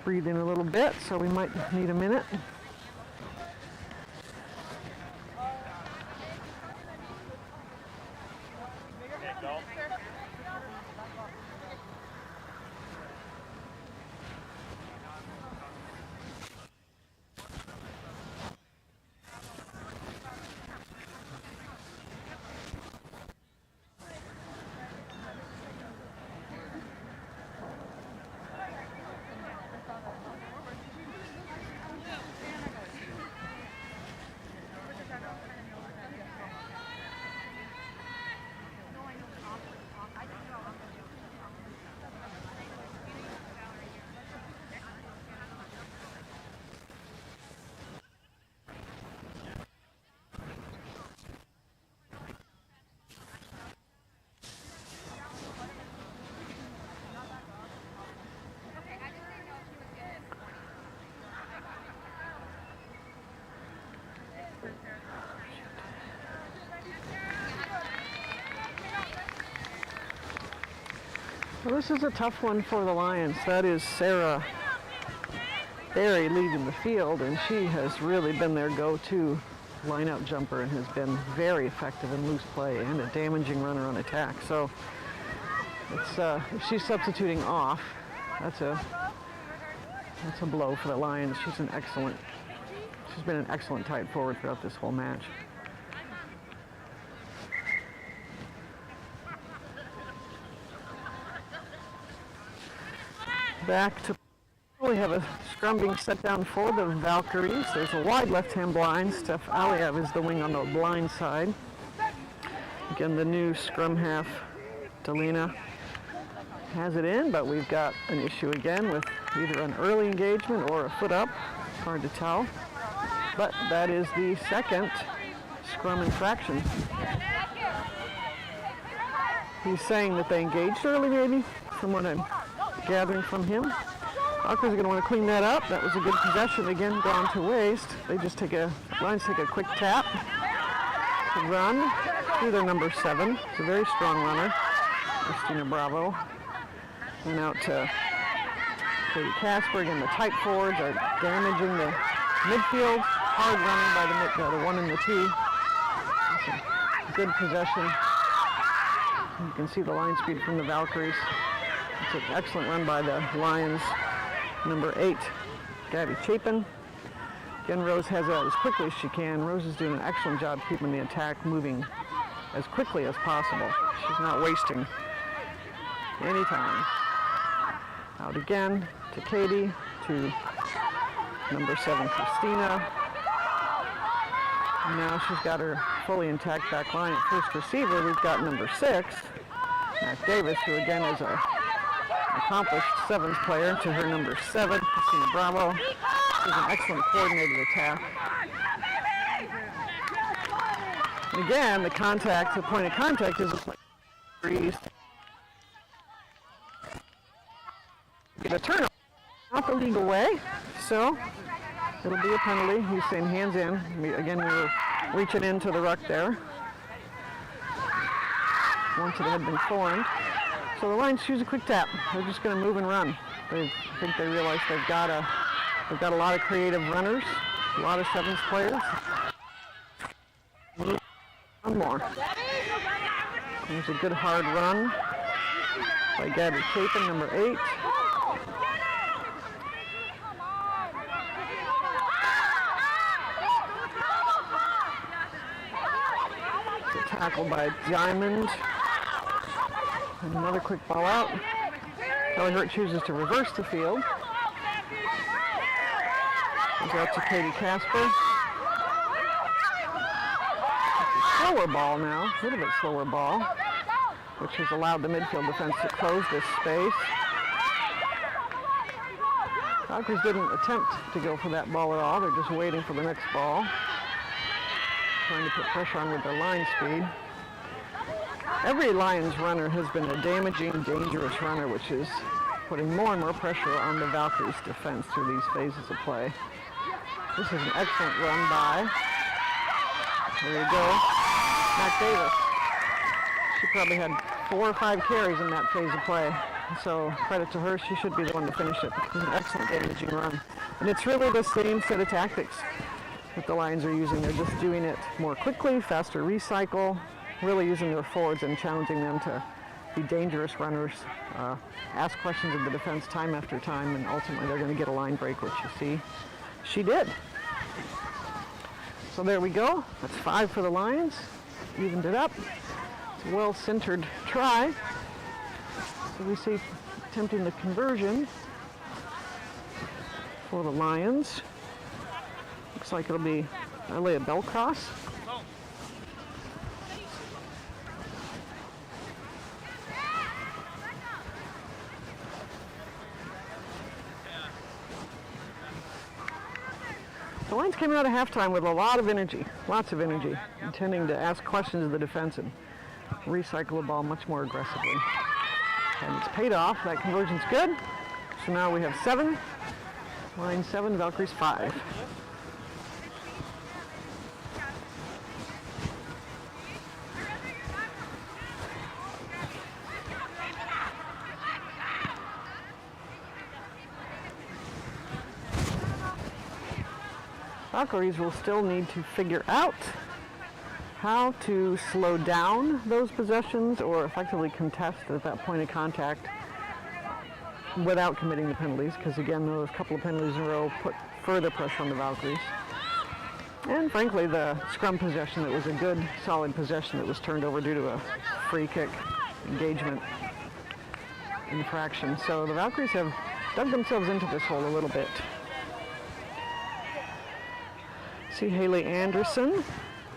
breathing a little bit, so we might need a minute. Well, this is a tough one for the Lions. That is Sarah Berry leading the field, and she has really been their go-to line-out jumper and has been very effective in loose play and a damaging runner on attack. So it's, if she's substituting off, that's a blow for the Lions. She's been an excellent tight forward throughout this whole match. Back to, we have a scrum being set down for the Valkyries. There's a wide left-hand blind. Steph Aliev is the wing on the blind side. Again, the new scrum half, Delina, has it in, but we've got an issue again with either an early engagement or a foot up. Hard to tell. But that is the second scrum infraction. He's saying that they engaged early, maybe, from what I'm gathering from him. Valkyries are going to want to clean that up. That was a good possession. Again, gone to waste. They just Lions take a quick tap to run through their number 7. It's a very strong runner, Christina Bravo. And out to Katie Casper. Again, the tight forwards are damaging the midfield. Hard running by the 1 and the 2. Good possession. You can see the line speed from the Valkyries. It's an excellent run by the Lions. Number 8, Gabby Chapin. Again, Rose has it out as quickly as she can. Rose is doing an excellent job keeping the attack moving as quickly as possible. She's not wasting any time. Out again to Katie, to number 7, Christina. And now she's got her fully intact back line at first receiver. We've got number 6, Mac Davis, who again is a accomplished sevens player, to her number 7, Christina Bravo. She's an excellent coordinated attack. And again, the contact, the point of contact is get a turnover, not the legal way, so it'll be a penalty. He's saying hands in. Again, we were reaching into the ruck there once it had been formed. So the Lions choose a quick tap. They're just going to move and run. I think they realize they've got a lot of creative runners, a lot of sevens players. One more. There's a good hard run by Gabby Chapin, number 8. It's a tackle by Diamond. And another quick ball out. Kelly Hurt chooses to reverse the field. Goes out to Katie Casper. Slower ball now, a little bit slower ball, which has allowed the midfield defense to close this space. Valkyries didn't attempt to go for that ball at all. They're just waiting for the next ball, trying to put pressure on with their line speed. Every Lions runner has been a damaging, dangerous runner, which is putting more and more pressure on the Valkyries defense through these phases of play. This is an excellent run by, there you go, Mac Davis. She probably had 4 or 5 carries in that phase of play. So credit to her, she should be the one to finish it. It was an excellent damaging run. And it's really the same set of tactics that the Lions are using. They're just doing it more quickly, faster recycle, really using their forwards and challenging them to be dangerous runners, ask questions of the defense time after time, and ultimately they're going to get a line break, which you see she did. So there we go. That's 5 for the Lions. Evened it up. It's a well-centered try. So we see attempting the conversion for the Lions. Looks like it'll be Elea Bellcross. The Lions came out of halftime with a lot of energy, lots of energy, intending to ask questions of the defense and recycle the ball much more aggressively. And it's paid off. That conversion's good. So now we have 7. Lions 7, Valkyries 5. Valkyries will still need to figure out how to slow down those possessions or effectively contest at that point of contact without committing the penalties, because again, those couple of penalties in a row put further pressure on the Valkyries. And frankly, the scrum possession, that was a good, solid possession that was turned over due to a free kick engagement infraction. So the Valkyries have dug themselves into this hole a little bit. See Haley Anderson,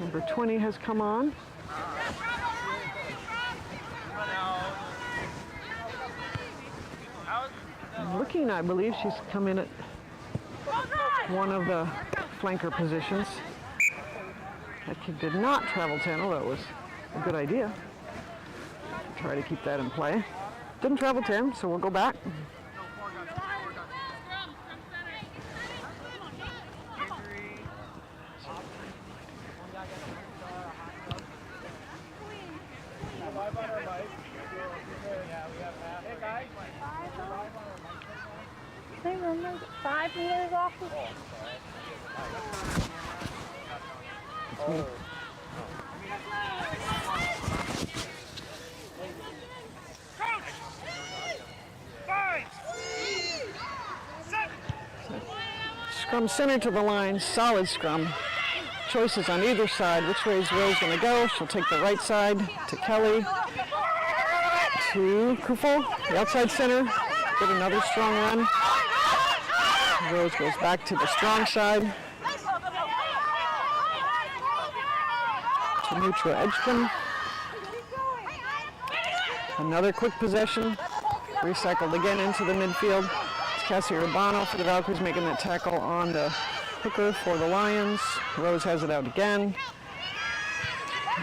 number 20, has come on. Looking, I believe she's come in at one of the flanker positions. That kick did not travel 10, although it was a good idea. Try to keep that in play. Didn't travel 10, so we'll go back. They were 5 meters off the Scrum center to the line, solid scrum. Choices on either side. Which way is Rose going to go? She'll take the right side to Kelly, to Kufel, the outside center. Get another strong run. Rose goes back to the strong side. To Mutra Edgecombe. Another quick possession. Recycled again into the midfield. It's Cassie Urbano for the Valkyries making that tackle on the hooker for the Lions. Rose has it out again.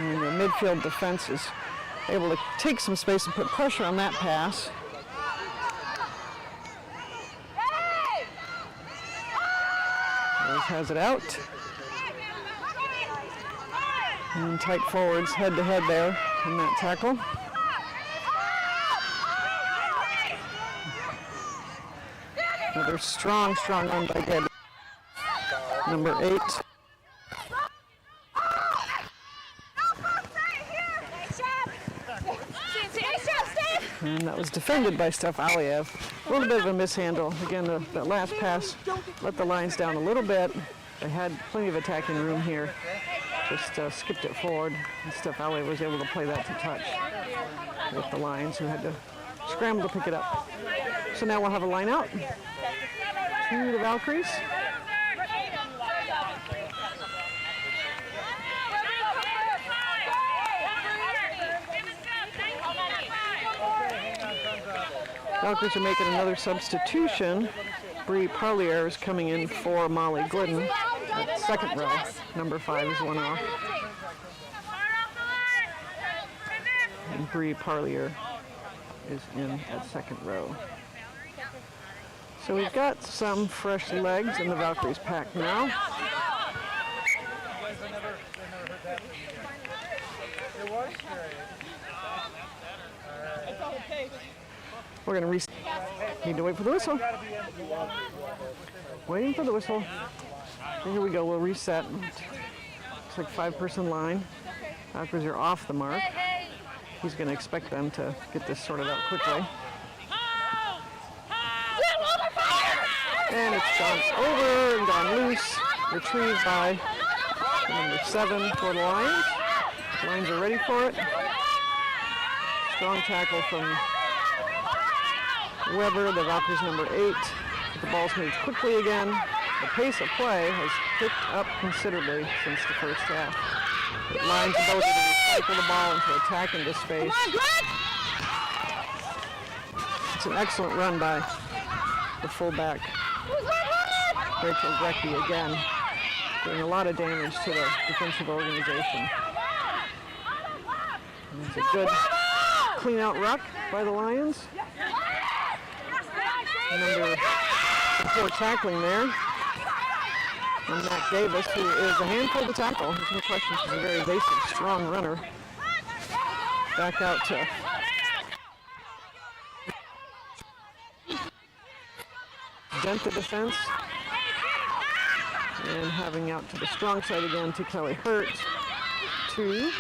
And the midfield defense is able to take some space and put pressure on that pass. Rose has it out. And tight forwards head to head there in that tackle. Another strong run by Gabe. Number 8. And that was defended by Steph Aliev. A little bit of a mishandle. Again, that last pass let the Lions down a little bit. They had plenty of attacking room here. Just skipped it forward. And Steph Aliev was able to play that to touch with the Lions, who had to scramble to pick it up. So now we'll have a line out to the Valkyries. Valkyries are making another substitution. Bree Parlier is coming in for Molly Glidden at second row. Number 5 is one off. And Bree Parlier is in at second row. So we've got some fresh legs in the Valkyries pack now. We're going to reset. Need to wait for the whistle. Waiting for the whistle. And here we go. We'll reset. It's like 5-person line. Valkyries are off the mark. He's going to expect them to get this sorted out quickly. And it's gone over and gone loose. Retrieved by number 7 for the Lions. Lions are ready for it. Strong tackle from Weber, the Valkyries number 8. The ball's moved quickly again. The pace of play has picked up considerably since the first half. The Lions' ability to recycle the ball and to attack into space. It's an excellent run by the fullback, Rachel Grecky, again, doing a lot of damage to the defensive organization. And it's a good clean-out ruck by the Lions. Number 4 tackling there. And Mac Davis, who is a handful to tackle. There's no question she's a very evasive, strong runner. Back out to dent the defense. And having out to the strong side again to Kelly Hurt. To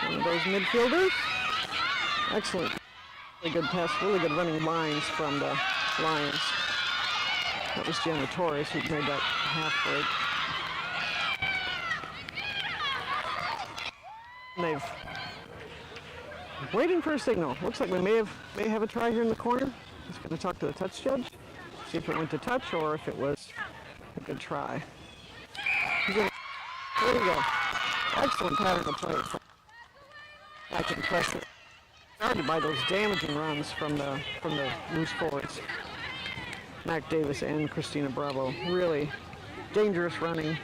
one of those midfielders. Excellent. Really good pass, really good running lines from the Lions. That was Jenna Torres who made that half break. And they've waiting for a signal. Looks like we may have a try here in the corner. He's going to talk to the touch judge, see if it went to touch or if it was a good try. There we go. Excellent pattern of play. Back in pressure. Started by those damaging runs from the loose forwards. Mac Davis and Christina Bravo. Really dangerous running,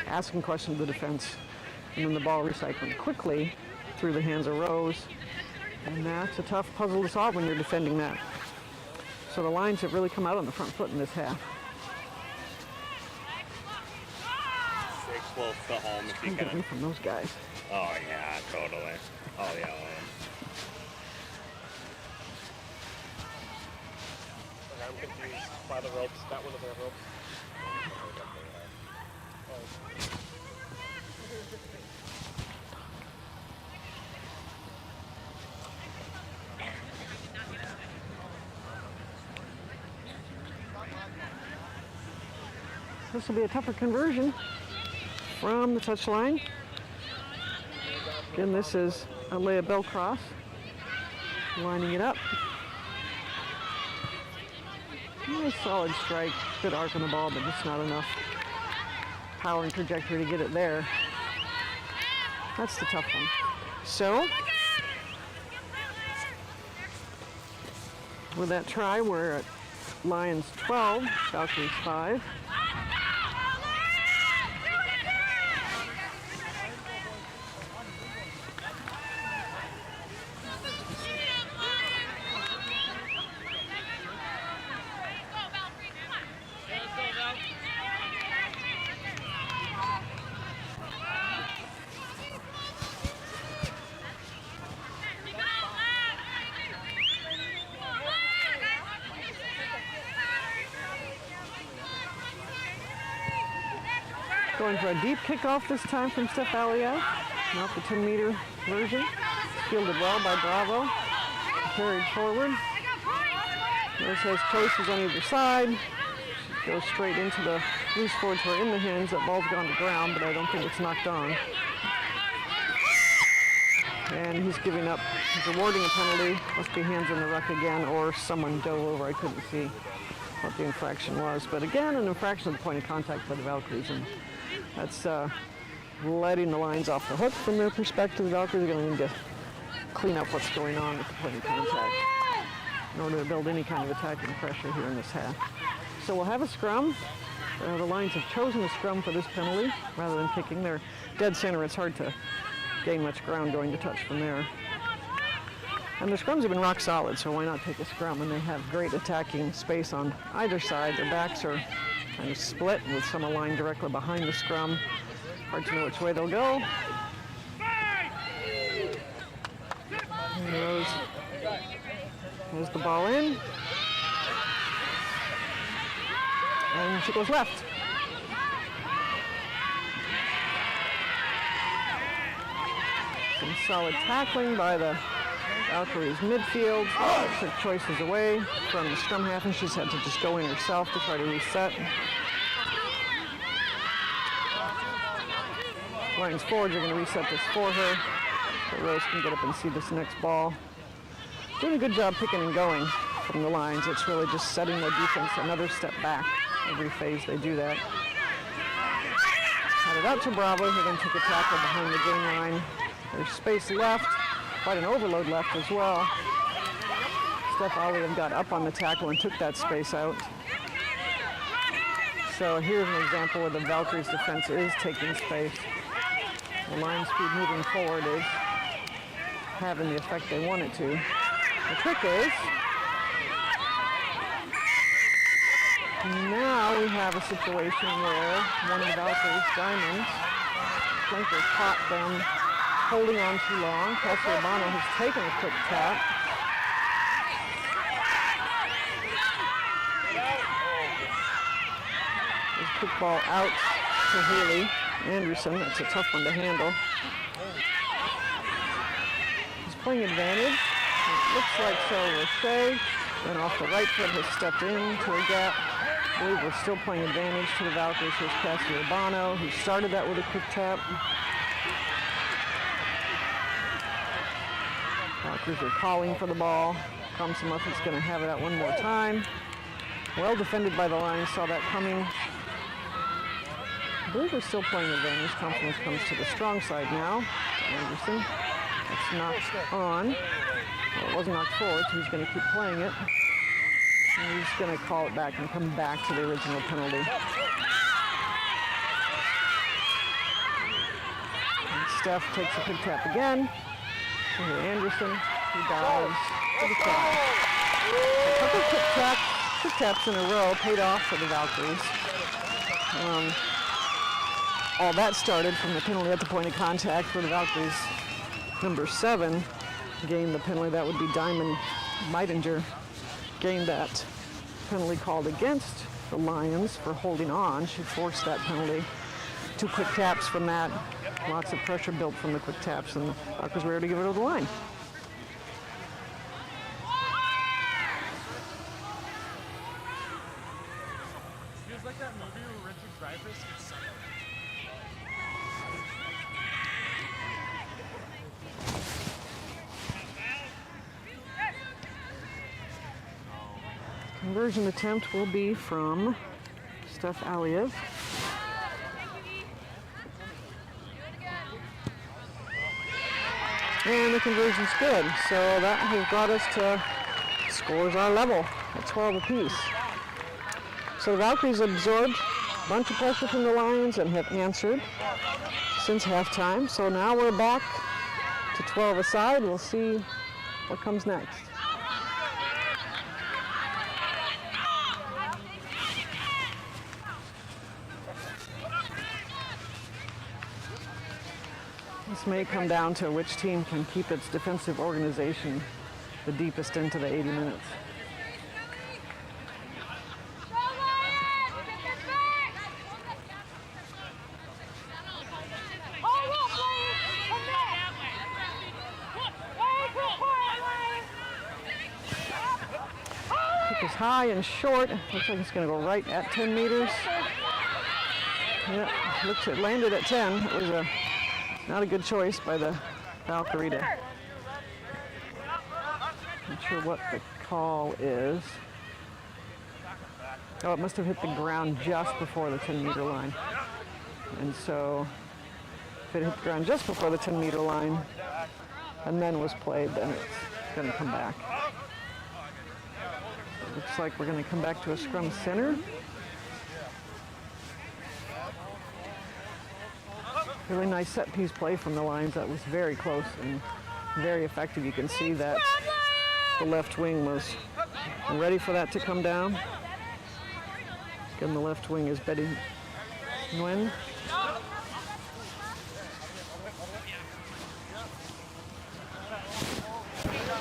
asking questions of the defense, and then the ball recycling quickly through the hands of Rose. And that's a tough puzzle to solve when you're defending that. So the Lions have really come out on the front foot in this half. Stay close to home if you Good can. from those guys. Oh yeah, totally. Oh yeah. I'm confused by the ropes. That one of their ropes. This will be a tougher conversion from the touchline. Again, this is Leah Bellcross lining it up. Nice solid strike, good arc on the ball, but just not enough power and trajectory to get it there. That's the tough one. So, with that try, we're at Lions 12, Valkyries 5. going for a deep kickoff this time from Steph Aliev. Not the 10-meter version. Fielded well by Bravo. Carried forward. Rose has choices on either side. She goes straight into the loose forwards who are in the hands. That ball's gone to ground, but I don't think it's knocked on. And he's giving up. He's awarding a penalty. Must be hands in the ruck again, or someone dove over. I couldn't see what the infraction was. But again, an infraction of the point of contact by the Valkyries. And that's letting the lines off the hook from their perspective. The Valkyries are going to need to clean up what's going on with the point of contact in order to build any kind of attacking pressure here in this half. So we'll have a scrum. The Lions have chosen a scrum for this penalty rather than kicking. They're dead center. It's hard to gain much ground going to touch from there. And the scrums have been rock solid, so why not take a scrum? And they have great attacking space on either side. Their backs are kind of split with some aligned directly behind the scrum. Hard to know which way they'll go. There's the ball in. And she goes left. Some solid tackling by the Valkyries midfield. Took choices away from the scrum half, and she's had to just go in herself to try to reset. Lions forwards are going to reset this for her, so Rose can get up and see this next ball. Doing a good job picking and going from the Lions. It's really just setting the defense another step back. Every phase they do that. Had it out to Bravo, who then took a tackle behind the game line. There's space left, quite an overload left as well. Steph Aliev got up on the tackle and took that space out. So here's an example where the Valkyries defense is taking space. The line speed moving forward is having the effect they want it to. The trick is, now we have a situation where one of the Valkyries, Diamonds, flanker caught them holding on too long. Cassie Urbano has taken a quick tap. There's a quick ball out to Haley Anderson. That's a tough one to handle. He's playing advantage. It looks like so Roche. Then off the right foot has stepped into a gap. I believe we're still playing advantage to the Valkyries. Here's Cassie Urbano, who started that with a quick tap. Valkyries are calling for the ball. Komsomov is going to have it out one more time. Well defended by the Lions, saw that coming. I believe we're still playing advantage. Komsomov comes to the strong side now. Anderson. That's knocked on. Well, it wasn't knocked forward, so he's going to keep playing it. And he's going to call it back and come back to the original penalty. And Steph takes a quick tap again. And Anderson, he dives to the tap. A couple quick taps in a row paid off for the Valkyries. All that started from the penalty at the point of contact for the Valkyries. Number 7 gained the penalty. That would be Diamond Meidinger. Gained that penalty called against the Lions for holding on. She forced that penalty. 2 quick taps from that. Lots of pressure built from the quick taps, and Valkyries were able to give it over the line. Feels like that movie where Richard Dreyfuss gets Conversion attempt will be from Steph Aliev. And the conversion's good. So that has brought us to scores are level at 12 apiece. So the Valkyries absorbed a bunch of pressure from the Lions and have answered since halftime. So now we're back to 12 aside. We'll see what comes next. This may come down to which team can keep its defensive organization the deepest into the 80 minutes. Kick is high and short. Looks like it's going to go right at 10 meters. Yeah, looks it landed at 10. It was not a good choice by the Valkyrie. Not sure what the call is. Oh, it must have hit the ground just before the 10-meter line. And so if it hit the ground just before the 10-meter line and then was played, then it's going to come back. It looks like we're going to come back to a scrum center. Really nice set piece play from the Lions. That was very close and very effective. You can see that the left wing was ready for that to come down. Again, the left wing is Betty Nguyen.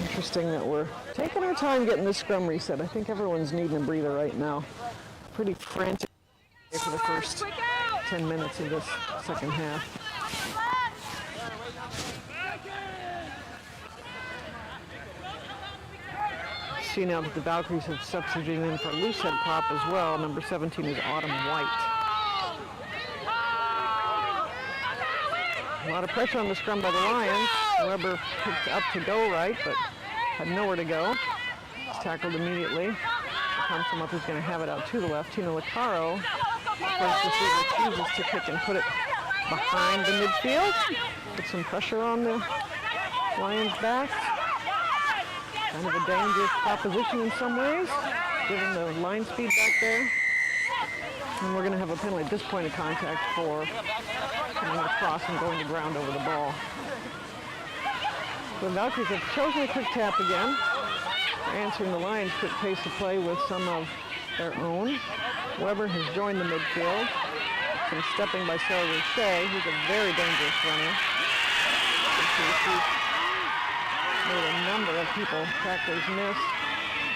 Interesting that we're taking our time getting this scrum reset. I think everyone's needing a breather right now. Pretty frantic for the first 10 minutes of this second half. See now that the Valkyries have substituted in for a loose head prop as well. Number 17 is Autumn White. A lot of pressure on the scrum by the Lions. Weber picked up to go right, but had nowhere to go. It's tackled immediately. Thompson is going to have it out to the left. Tina Licaro, first receiver, chooses to kick and put it behind the midfield. Put some pressure on the Lions' back. Kind of a dangerous proposition in some ways, given the line speed back there. And we're going to have a penalty at this point of contact for coming across and going to ground over the ball. The Valkyries have chosen a quick tap again. They're answering the Lions' quick pace of play with some of their own. Weber has joined the midfield. Some stepping by Sarah Roche, who's a very dangerous runner. Made a number of people, tacklers miss,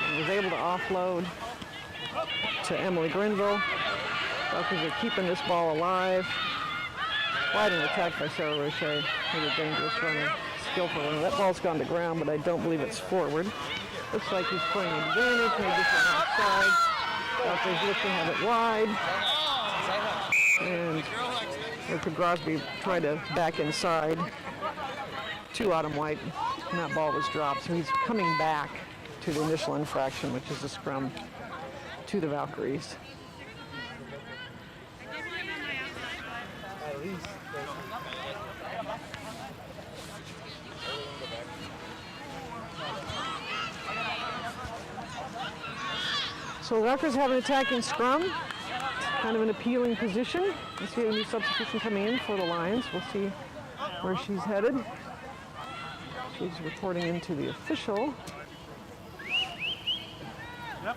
and was able to offload to Emily Grinville. Valkyries are keeping this ball alive. Quite an attack by Sarah Roche, who's a dangerous runner, skillful runner. That ball's gone to ground, but I don't believe it's forward. Looks like he's playing advantage, maybe from outside. Valkyries look to have it wide. And Erica Grosby tried to back inside to Autumn White, and that ball was dropped. So he's coming back to the initial infraction, which is a scrum to the Valkyries. So the Valkyries have an attacking scrum, kind of an appealing position. We see a new substitution coming in for the Lions. We'll see where she's headed. She's reporting into the official. Yep.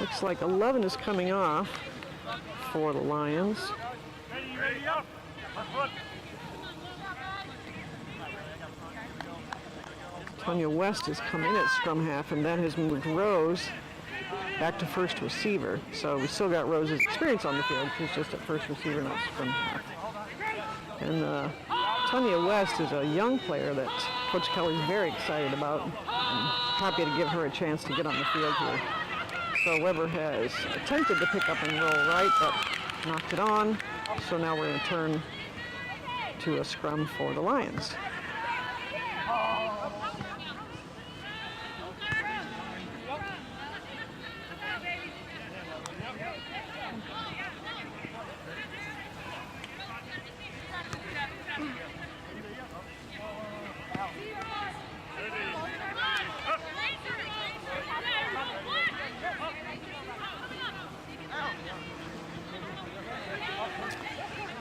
Looks like 11 is coming off for the Lions. Ready up. Tanya West has come in at scrum half and then has moved Rose back to first receiver. So we still got Rose's experience on the field. She's just at first receiver, not scrum half. And Tanya West is a young player that Coach Kelly's very excited about. I'm happy to give her a chance to get on the field here. So Weber has attempted to pick up and roll right, but knocked it on. So now we're going to turn to a scrum for the Lions.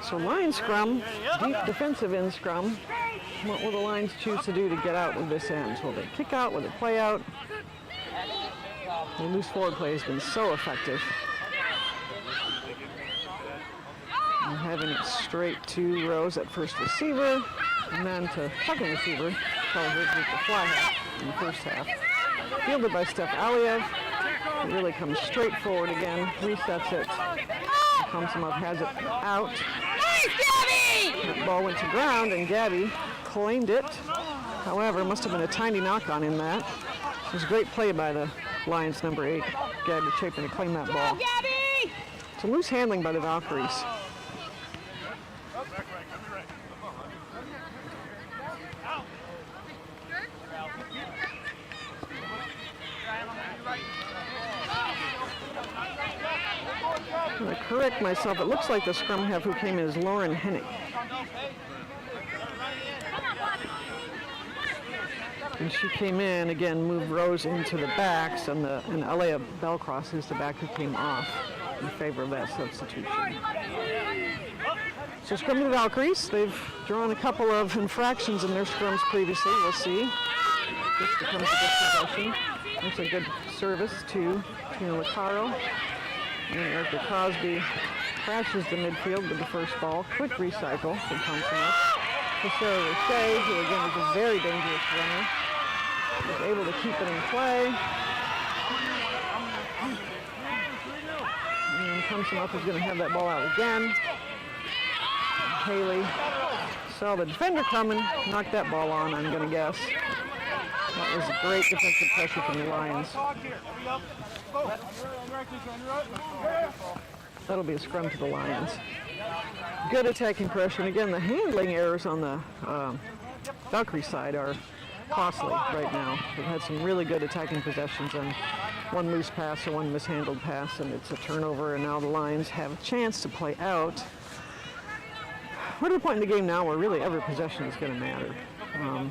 So line scrum, deep defensive end scrum. What will the Lions choose to do to get out with this end? Will they kick out? Will they play out? The loose forward play has been so effective. And having it straight to Rose at first receiver, and then to second receiver, Kelly with the fly half in the first half. Fielded by Steph Aliev. It really comes straight forward again, resets it. Komsomov has it out. That ball went to ground and Gabby claimed it. However, must have been a tiny knock-on in that. It was a great play by the Lions number 8, Gabby Chapin, to claim that ball. Gabby! So loose handling by the Valkyries. I'm going to correct myself. It looks like the scrum half who came in is Lauren Hennick. And she came in, again, moved Rose into the backs, and Alea Bellcross is the back who came off in favor of that substitution. So scrum to the Valkyries. They've drawn a couple of infractions in their scrums previously. We'll see. This becomes a good possession. That's a good service to Tina Licaro. And Erica Crosby crashes the midfield with the first ball. Quick recycle from Thompson up to Sarah Roche, who again is a very dangerous runner. Was able to keep it in play. And Thompson up is going to have that ball out again. Haley saw the defender coming, knocked that ball on, I'm going to guess. That was a great defensive pressure from the Lions. That'll be a scrum to the Lions. Good attacking pressure. And again, the handling errors on the Valkyrie side are costly right now. They've had some really good attacking possessions and one loose pass or one mishandled pass, and it's a turnover, and now the Lions have a chance to play out. We're at a point in the game now where really every possession is going to matter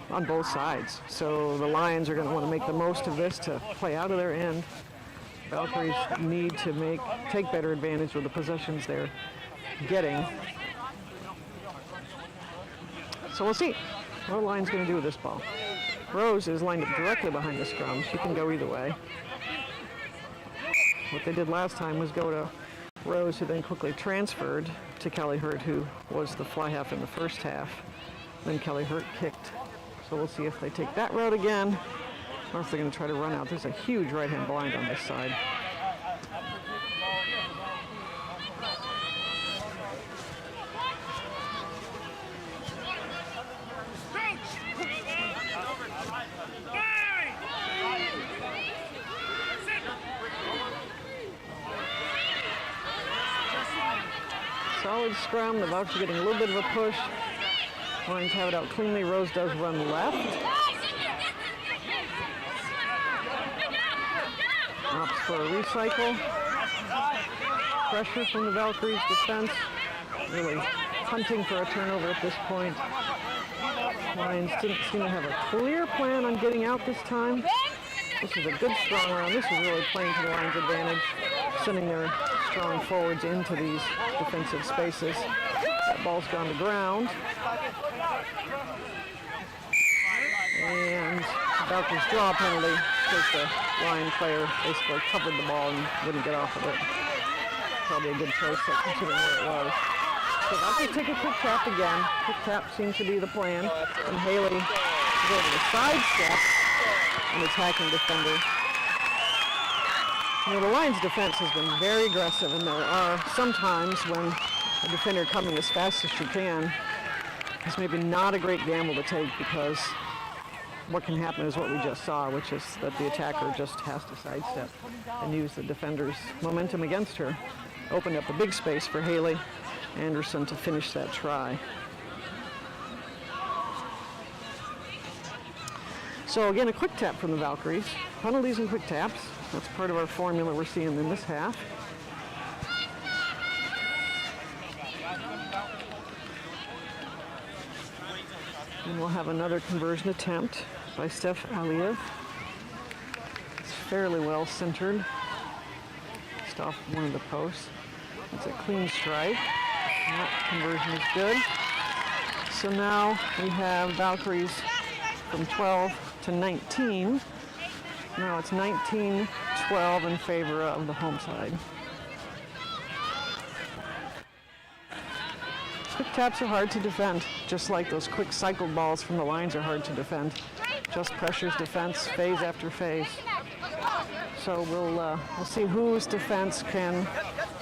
on both sides. So the Lions are going to want to make the most of this to play out of their end. Valkyries need to take better advantage of the possessions they're getting. So we'll see what the Lions going to do with this ball. Rose is lined up directly behind the scrum. She can go either way. What they did last time was go to Rose, who then quickly transferred to Kelly Hurt, who was the fly half in the first half. Then Kelly Hurt kicked. So we'll see if they take that route again, or if they're going to try to run out. There's a huge right-hand blind on this side. Solid scrum. The Valkyries are getting a little bit of a push. Lions have it out cleanly. Rose does run left. Opts for a recycle. Pressure from the Valkyries defense. Really hunting for a turnover at this point. Lions didn't seem to have a clear plan on getting out this time. This is a good strong round. This is really playing to the Lions' advantage, sending their strong forwards into these defensive spaces. That ball's gone to ground. And Valkyries draw a penalty because the Lion player basically covered the ball and wouldn't get off of it. Probably a good choice considering where it was. So Valkyries take a quick tap again. Quick tap seems to be the plan. And Haley is able to sidestep an attacking defender. You know, the Lions' defense has been very aggressive, and there are some times when a defender coming as fast as she can is maybe not a great gamble to take, because what can happen is what we just saw, which is that the attacker just has to sidestep and use the defender's momentum against her. Opened up a big space for Haley Anderson to finish that try. So again, a quick tap from the Valkyries. Penalties and quick taps. That's part of our formula we're seeing in this half. And we'll have another conversion attempt by Steph Aliev. It's fairly well centered. Just off one of the posts. It's a clean strike. And that conversion is good. So now we have Valkyries from 12 to 19. Now it's 19-12 in favor of the home side. Quick taps are hard to defend, just like those quick cycled balls from the Lions are hard to defend. Just pressures defense phase after phase. So we'll see whose defense can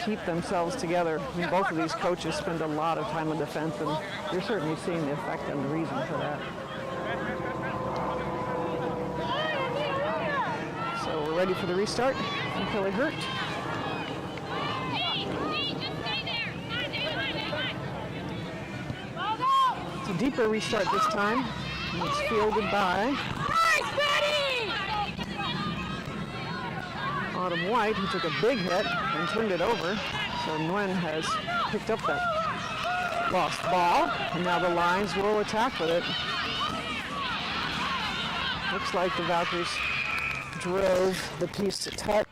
keep themselves together. I mean, both of these coaches spend a lot of time on defense, and you're certainly seeing the effect and the reason for that. ready for the restart from Kelly Hurt. It's a deeper restart this time. And it's fielded by Autumn White, who took a big hit and turned it over. So Nguyen has picked up that lost ball, and now the Lions will attack with it. Looks like the Valkyries drove the piece to touch.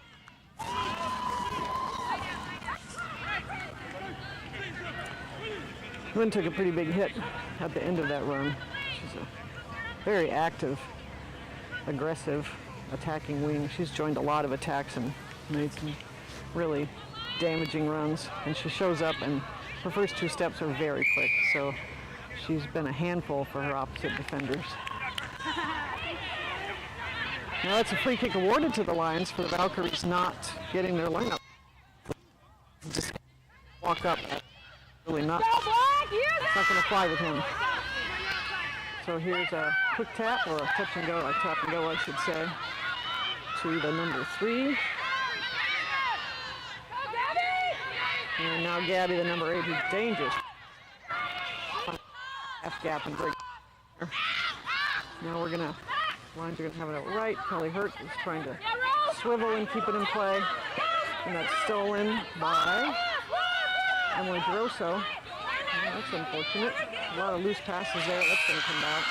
Nguyen took a pretty big hit at the end of that run. She's a very active, aggressive, attacking wing. She's joined a lot of attacks and made some really damaging runs. And she shows up, and her first two steps are very quick. So she's been a handful for her opposite defenders. Now that's a free kick awarded to the Lions for the Valkyries not getting their lineup. Just walk up. Really not. It's not going to fly with him. So here's a quick tap, or a touch and go, a tap and go I should say, to the number 3. And now Gabby, the number 8, who's dangerous. Half gap and break. Now Lions are going to have it out right. Kelly Hurt is trying to swivel and keep it in play. And that's stolen by Emily DeRosso. Yeah, that's unfortunate. A lot of loose passes there. That's going to come back.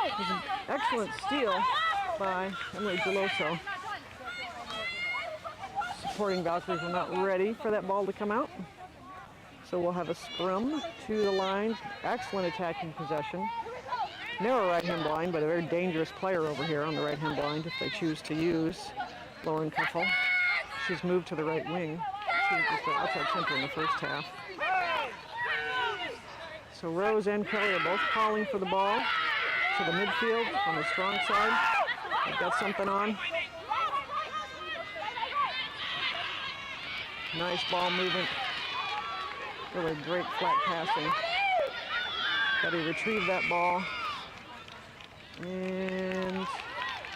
It was an excellent steal by Emily DeRosso. Supporting Valkyries were not ready for that ball to come out. So we'll have a scrum to the Lions. Excellent attacking possession. Narrow right-hand blind, but a very dangerous player over here on the right-hand blind if they choose to use Lauren Kuffel. She's moved to the right wing. She was just outside center in the first half. So Rose and Kelly are both calling for the ball to the midfield on the strong side. They've got something on. Nice ball movement. Really great flat passing. Betty retrieved that ball. And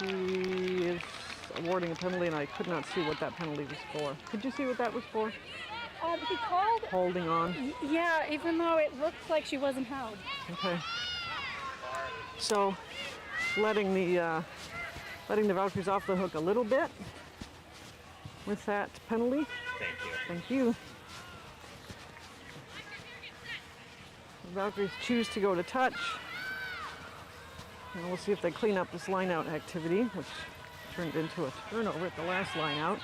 he is awarding a penalty, and I could not see what that penalty was for. Could you see what that was for? He called. Holding on. Yeah, even though it looked like she wasn't held. Okay. So, letting the Valkyries off the hook a little bit with that penalty. Thank you. Thank you. The Valkyries choose to go to touch. And we'll see if they clean up this line-out activity, which turned into a turnover at the last line-out.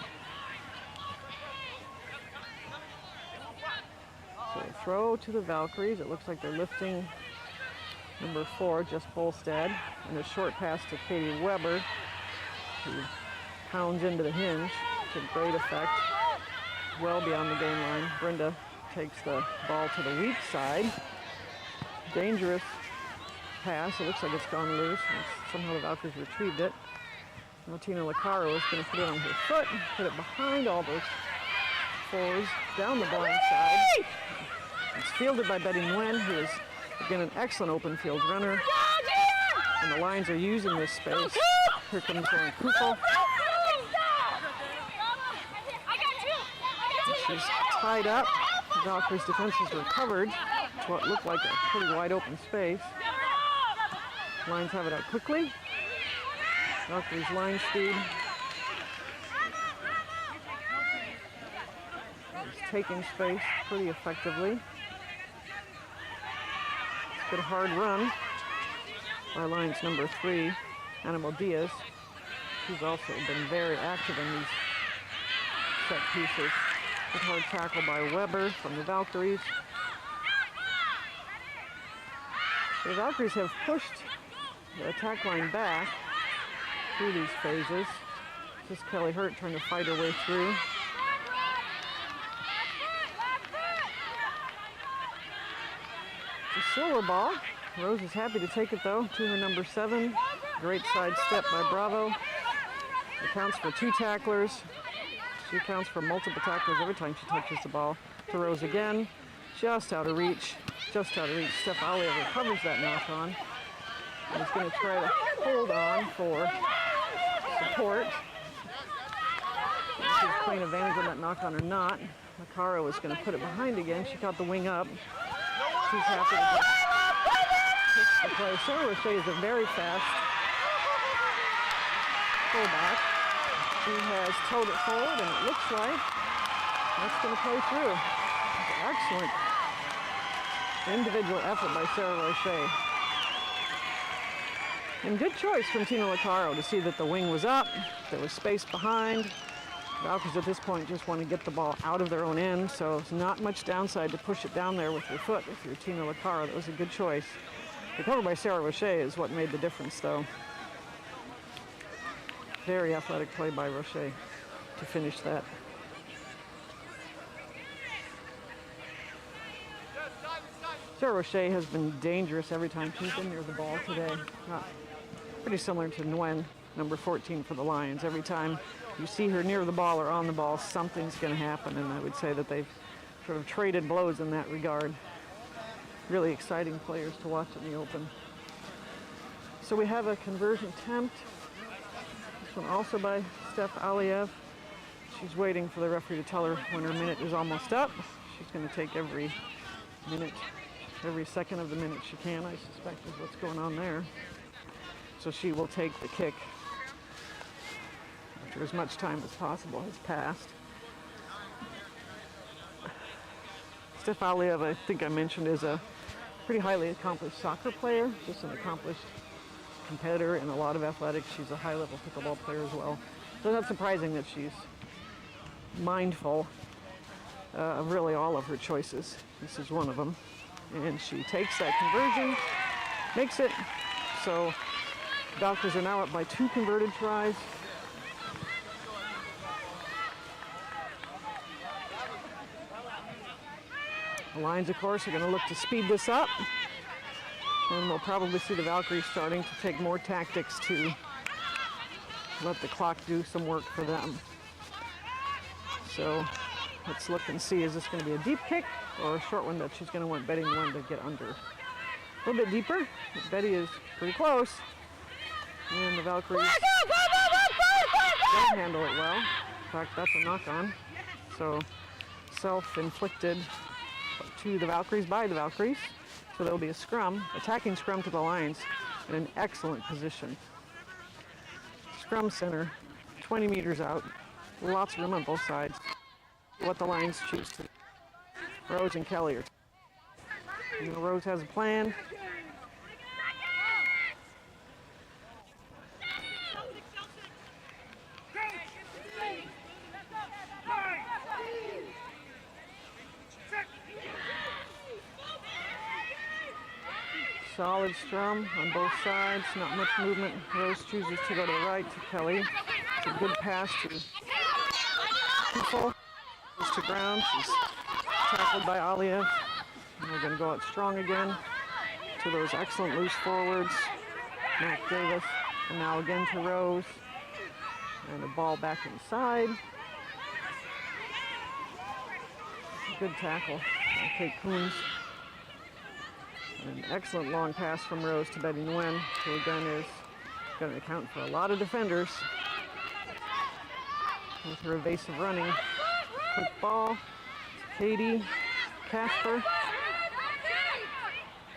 So throw to the Valkyries. It looks like they're lifting number 4, Jess Bolstad, and a short pass to Katie Weber, who pounds into the hinge to great effect, well beyond the game line. Brenda takes the ball to the weak side. Dangerous pass. It looks like it's gone loose. And somehow the Valkyries retrieved it. Martina Licaro is going to put it on her foot, put it behind all those fours, down the blind side. It's fielded by Betty Nguyen, who is, again, an excellent open field runner. And the Lions are using this space. Here comes Lauren Kuppel. She's tied up. The Valkyries' defense has recovered to what looked like a pretty wide open space. Lions have it out quickly. Valkyries line speed. He's taking space pretty effectively. It's a good hard run by Lions number 3, Annabelle Diaz. She's also been very active in these set pieces. Good hard tackle by Weber from the Valkyries. The Valkyries have pushed the attack line back through these phases. This is Kelly Hurt trying to fight her way through. It's a silver ball. Rose is happy to take it though to her number 7. Great side step by Bravo. It counts for 2 tacklers. She counts for multiple tacklers every time she touches the ball. To Rose again. just out of reach. Just out of reach. Steph Aliev recovers that knock on. And is going to try to hold on for support. She's playing advantage of that knock on or not. Makaro is going to put it behind again. She caught the wing up. She's happy to push the play. Sarah Roche is a very fast fullback. She has towed it forward, and it looks like that's going to play through. Excellent individual effort by Sarah Roche. And good choice from Tina Licaro to see that the wing was up, there was space behind. Valkyries at this point just want to get the ball out of their own end, so it's not much downside to push it down there with your foot if you're Tina Licaro. That was a good choice. The cover by Sarah Roche is what made the difference, though. Very athletic play by Roche to finish that. Sarah Roche has been dangerous every time she's been near the ball today. Pretty similar to Nguyen, number 14 for the Lions. Every time you see her near the ball or on the ball, something's going to happen, and I would say that they've sort of traded blows in that regard. Really exciting players to watch in the open. So we have a conversion attempt. This one also by Steph Aliev. She's waiting for the referee to tell her when her minute is almost up. She's going to take every minute, every second of the minute she can, I suspect, is what's going on there. So she will take the kick after as much time as possible has passed. Steph Aliev, I think I mentioned, is a pretty highly accomplished soccer player, just an accomplished competitor in a lot of athletics. She's a high-level pickleball player as well. So it's not surprising that she's mindful of really all of her choices. This is one of them. And she takes that conversion, makes it. So Valkyries are now up by 2 converted tries. The Lions, of course, are going to look to speed this up. And we'll probably see the Valkyries starting to take more tactics to let the clock do some work for them. So let's look and see, is this going to be a deep kick or a short one that she's going to want Betty Nguyen to get under? A little bit deeper. Betty is pretty close. And the Valkyries don't handle it well. In fact, that's a knock-on. So self-inflicted to the Valkyries by the Valkyries. So there'll be a scrum, attacking scrum to the Lions in an excellent position. Scrum center, 20 meters out. Lots of room on both sides. What the Lions choose to do. Rose and Kelly are. You know, Rose has a plan. Solid scrum on both sides, not much movement. Rose chooses to go to the right to Kelly. It's a good pass to People. Goes to ground. She's tackled by Aliev. And we're going to go out strong again to those excellent loose forwards. Mac Davis. And now again to Rose. And the ball back inside. Good tackle by Kate Coons. An excellent long pass from Rose to Betty Nguyen, who again is going to account for a lot of defenders with her evasive running. Quick ball to Katie Casper.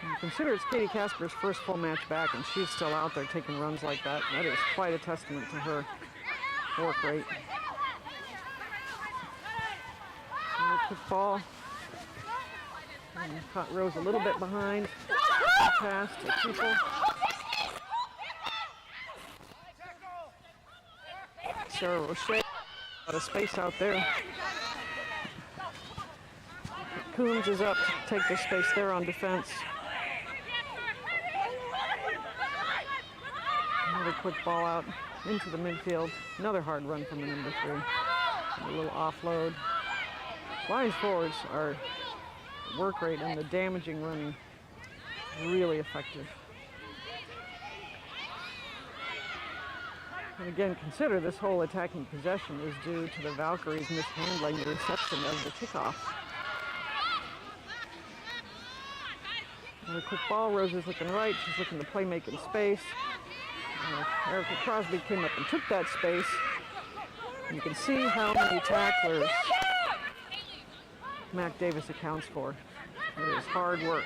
And consider it's Katie Casper's first full match back, and she's still out there taking runs like that. That is quite a testament to her work rate. Another quick ball. And caught Rose a little bit behind. Pass to People. Sarah Roche. A lot of space out there. Coombs is up to take the space there on defense. Another quick ball out into the midfield. Another hard run from the number 3. A little offload. Lions forwards are work rate and the damaging running really effective. And again, consider this whole attacking possession is due to the Valkyries mishandling the reception of the kickoff. a quick ball. Rose is looking right. She's looking to play make in space. Erica Crosby came up and took that space. You can see how many tacklers Mac Davis accounts for. It is hard work.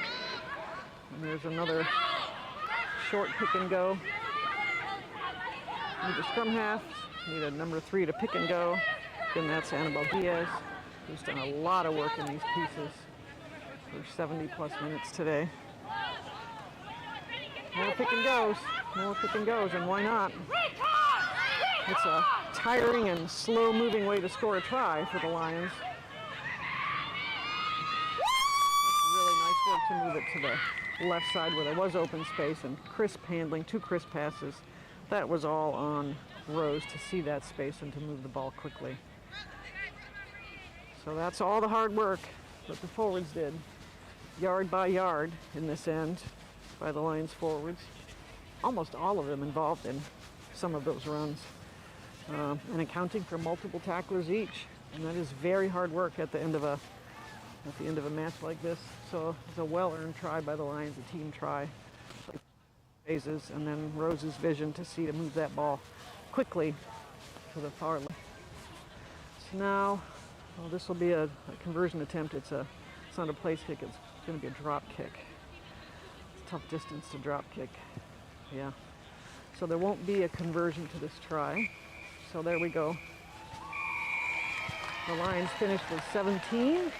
And there's another short pick and go. Need the scrum half. Need a number 3 to pick and go. Again, that's Annabelle Diaz, who's done a lot of work in these pieces for 70 plus minutes today. More pick and goes. More pick and goes, and why not? It's a tiring and slow-moving way to score a try for the Lions. It's really nice work to move it to the left side where there was open space and crisp handling, 2 crisp passes. That was all on Rose to see that space and to move the ball quickly. So that's all the hard work that the forwards did, yard by yard in this end by the Lions forwards. Almost all of them involved in some of those runs, and accounting for multiple tacklers each. And that is very hard work at the end of a match like this. So it's a well-earned try by the Lions, a team try. Phases, and then Rose's vision to see to move that ball quickly to the far left. So now, well, this will be a conversion attempt. It's not a place kick. It's going to be a drop kick. It's a tough distance to drop kick. Yeah. So there won't be a conversion to this try. So there we go. The Lions finished with 17.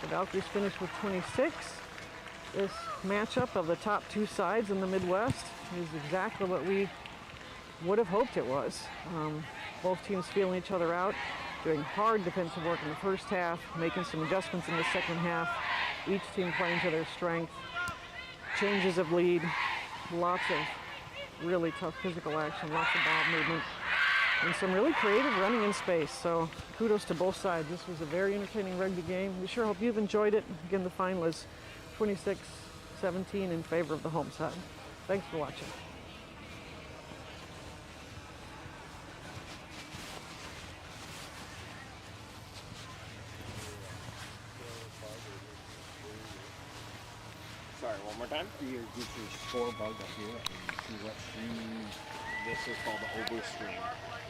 The Valkyries finished with 26. This matchup of the top 2 sides in the Midwest is exactly what we would have hoped it was. Both teams feeling each other out, doing hard defensive work in the first half, making some adjustments in the second half, each team playing to their strength, changes of lead, lots of really tough physical action, lots of ball movement, and some really creative running in space. So kudos to both sides. This was a very entertaining rugby game. We sure hope you've enjoyed it. Again, the final is 26-17 in favor of the home side. Thanks for watching. Sorry, one more time. You get your score bug up here and see what stream. This is called the overstream.